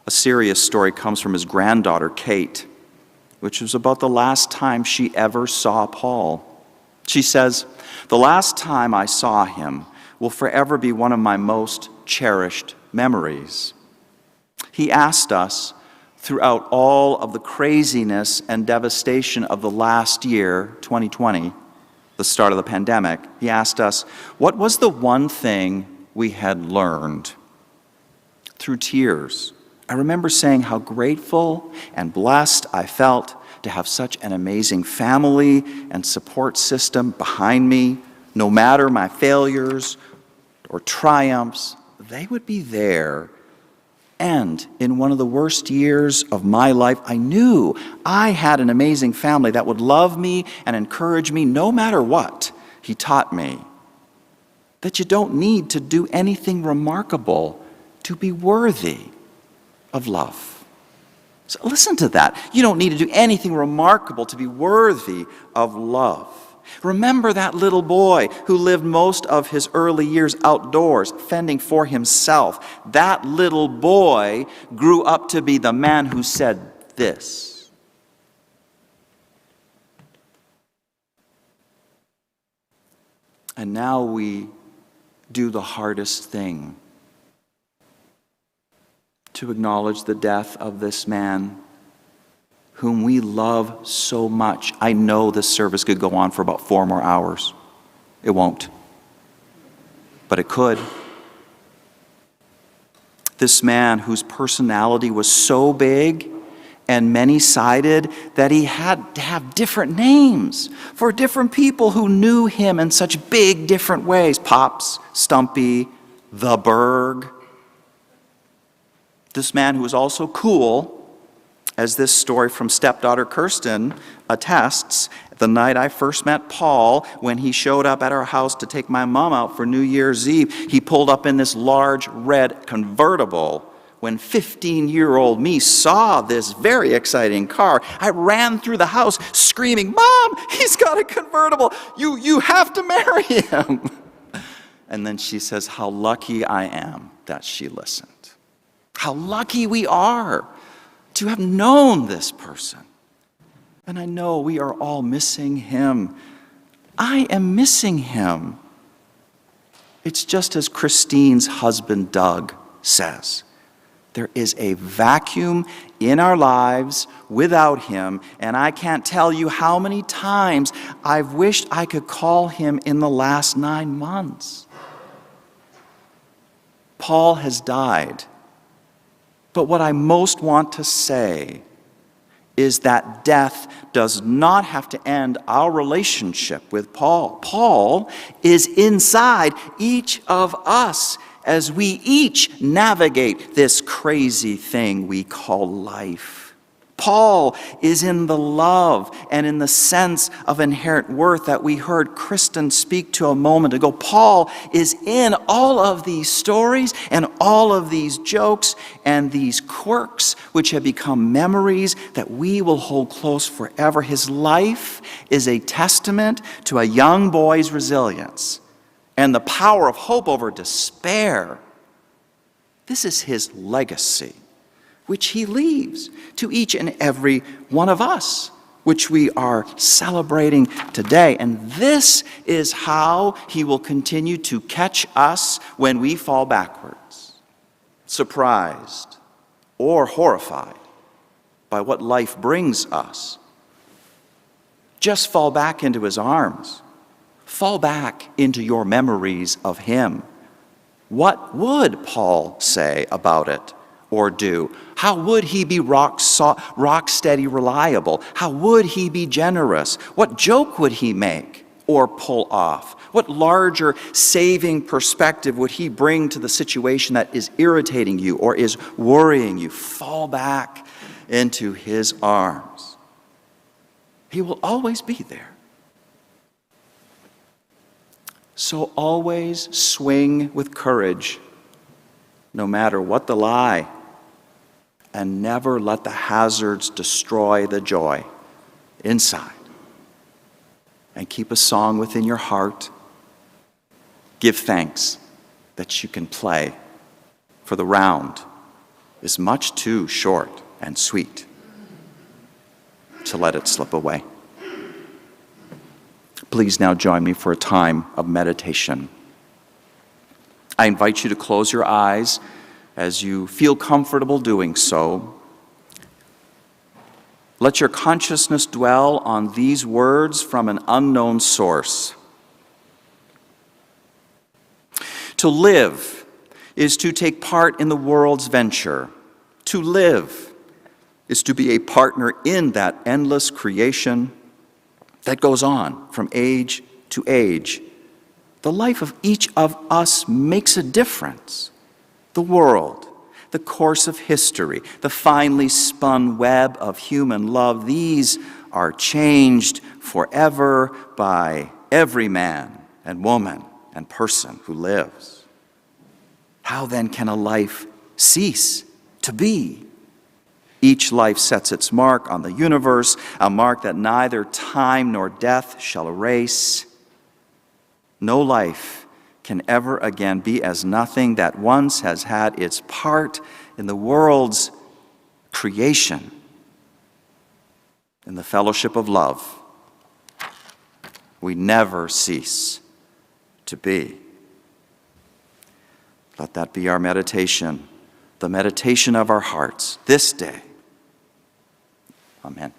A serious story comes from his granddaughter, Kate, which was about the last time she ever saw Paul. She says, the last time I saw him will forever be one of my most cherished memories. He asked us, throughout all of the craziness and devastation of the last year, 2020, the start of the pandemic, he asked us, what was the one thing we had learned? Through tears, I remember saying how grateful and blessed I felt to have such an amazing family and support system behind me. No matter my failures or triumphs, they would be there. And in one of the worst years of my life, I knew I had an amazing family that would love me and encourage me no matter what. He taught me that you don't need to do anything remarkable to be worthy of love. So listen to that. You don't need to do anything remarkable to be worthy of love. Remember that little boy who lived most of his early years outdoors, fending for himself. That little boy grew up to be the man who said this. And now we do the hardest thing, to acknowledge the death of this man whom we love so much. I know this service could go on for about 4 more hours. It won't, but it could. This man whose personality was so big and many-sided that he had to have different names for different people who knew him in such big different ways. Pops, Stumpy, the Berg. This man who was also cool, as this story from stepdaughter Kirsten attests, the night I first met Paul, when he showed up at our house to take my mom out for New Year's Eve, he pulled up in this large red convertible. When 15-year-old me saw this very exciting car, I ran through the house screaming, Mom, he's got a convertible. You have to marry him. And then she says, how lucky I am that she listened. How lucky we are to have known this person. And I know we are all missing him. I am missing him. It's just as Christine's husband, Doug, says. There is a vacuum in our lives without him, and I can't tell you how many times I've wished I could call him in the last 9 months. Paul has died. But what I most want to say is that death does not have to end our relationship with Paul. Paul is inside each of us as we each navigate this crazy thing we call life. Paul is in the love and in the sense of inherent worth that we heard Kristen speak to a moment ago. Paul is in all of these stories and all of these jokes and these quirks which have become memories that we will hold close forever. His life is a testament to a young boy's resilience and the power of hope over despair. This is his legacy, which he leaves to each and every one of us which we are celebrating today. And this is how he will continue to catch us when we fall backwards, surprised or horrified by what life brings us. Just fall back into his arms. Fall back into your memories of him. What would Paul say about it or do? How would he be rock steady reliable? How would he be generous? What joke would he make or pull off? What larger saving perspective would he bring to the situation that is irritating you or is worrying you? Fall back into his arms. He will always be there. So always swing with courage, no matter what the lie, and never let the hazards destroy the joy inside. And keep a song within your heart. Give thanks that you can play, for the round is much too short and sweet to let it slip away. Please now join me for a time of meditation. I invite you to close your eyes as you feel comfortable doing so. Let your consciousness dwell on these words from an unknown source. To live is to take part in the world's venture. To live is to be a partner in that endless creation that goes on from age to age. The life of each of us makes a difference. The world, the course of history, the finely spun web of human love, these are changed forever by every man and woman and person who lives. How then can a life cease to be? Each life sets its mark on the universe, a mark that neither time nor death shall erase. No life can ever again be as nothing that once has had its part in the world's creation, in the fellowship of love. We never cease to be. Let that be our meditation, the meditation of our hearts this day. Amen.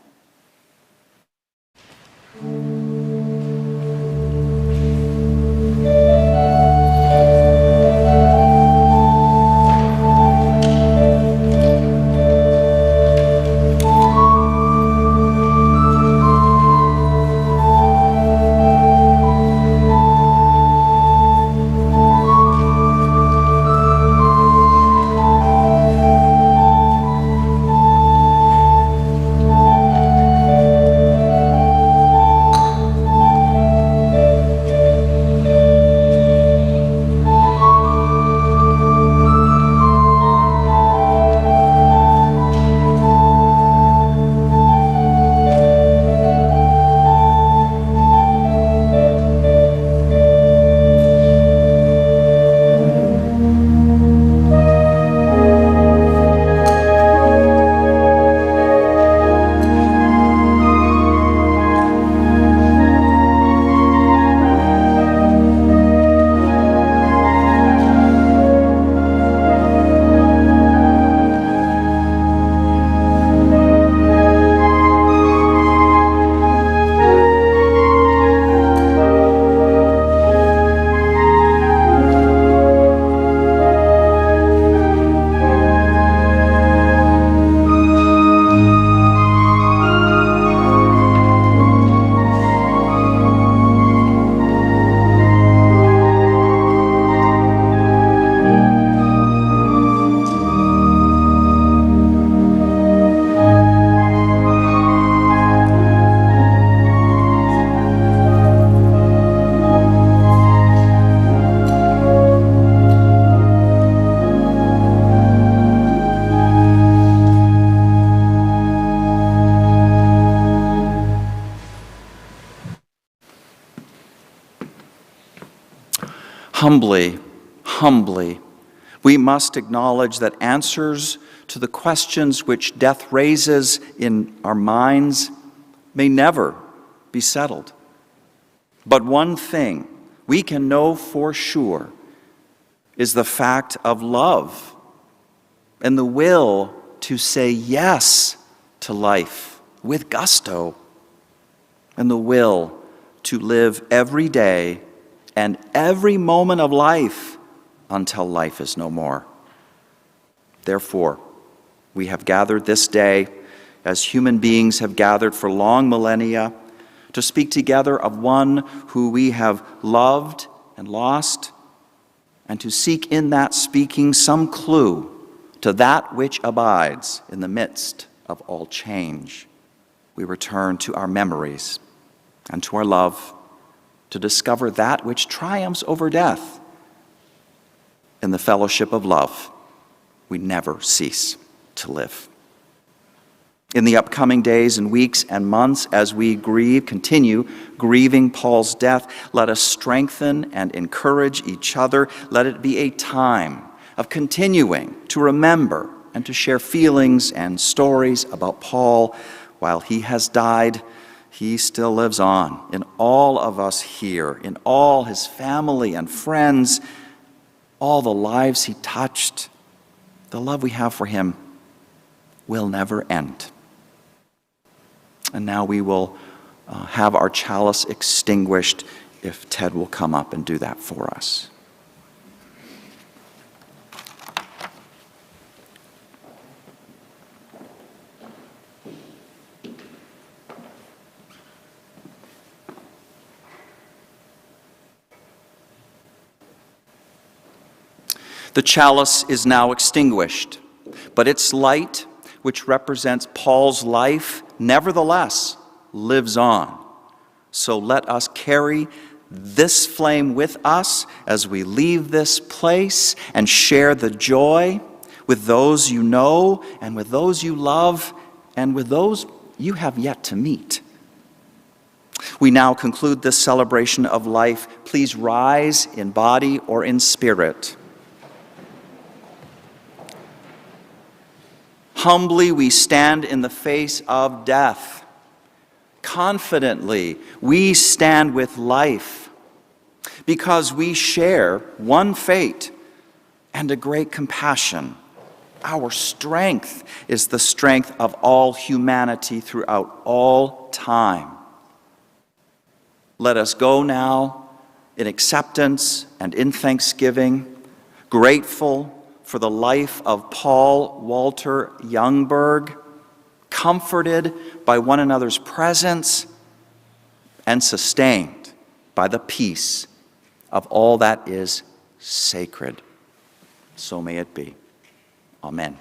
Humbly, we must acknowledge that answers to the questions which death raises in our minds may never be settled. But one thing we can know for sure is the fact of love and the will to say yes to life with gusto, and the will to live every day and every moment of life until life is no more. Therefore, we have gathered this day as human beings have gathered for long millennia to speak together of one who we have loved and lost, and to seek in that speaking some clue to that which abides in the midst of all change. We return to our memories and to our love to discover that which triumphs over death. In the fellowship of love, we never cease to live. In the upcoming days and weeks and months, as we continue grieving Paul's death, let us strengthen and encourage each other. Let it be a time of continuing to remember and to share feelings and stories about Paul. While he has died, he still lives on in all of us here, in all his family and friends, all the lives he touched. The love we have for him will never end. And now we will have our chalice extinguished if Ted will come up and do that for us. The chalice is now extinguished, but its light, which represents Paul's life, nevertheless lives on. So let us carry this flame with us as we leave this place and share the joy with those you know and with those you love and with those you have yet to meet. We now conclude this celebration of life. Please rise in body or in spirit. Humbly we stand in the face of death. Confidently we stand with life because we share one fate and a great compassion. Our strength is the strength of all humanity throughout all time. Let us go now in acceptance and in thanksgiving, grateful for the life of Paul Walter Youngburg, comforted by one another's presence and sustained by the peace of all that is sacred. So may it be. Amen.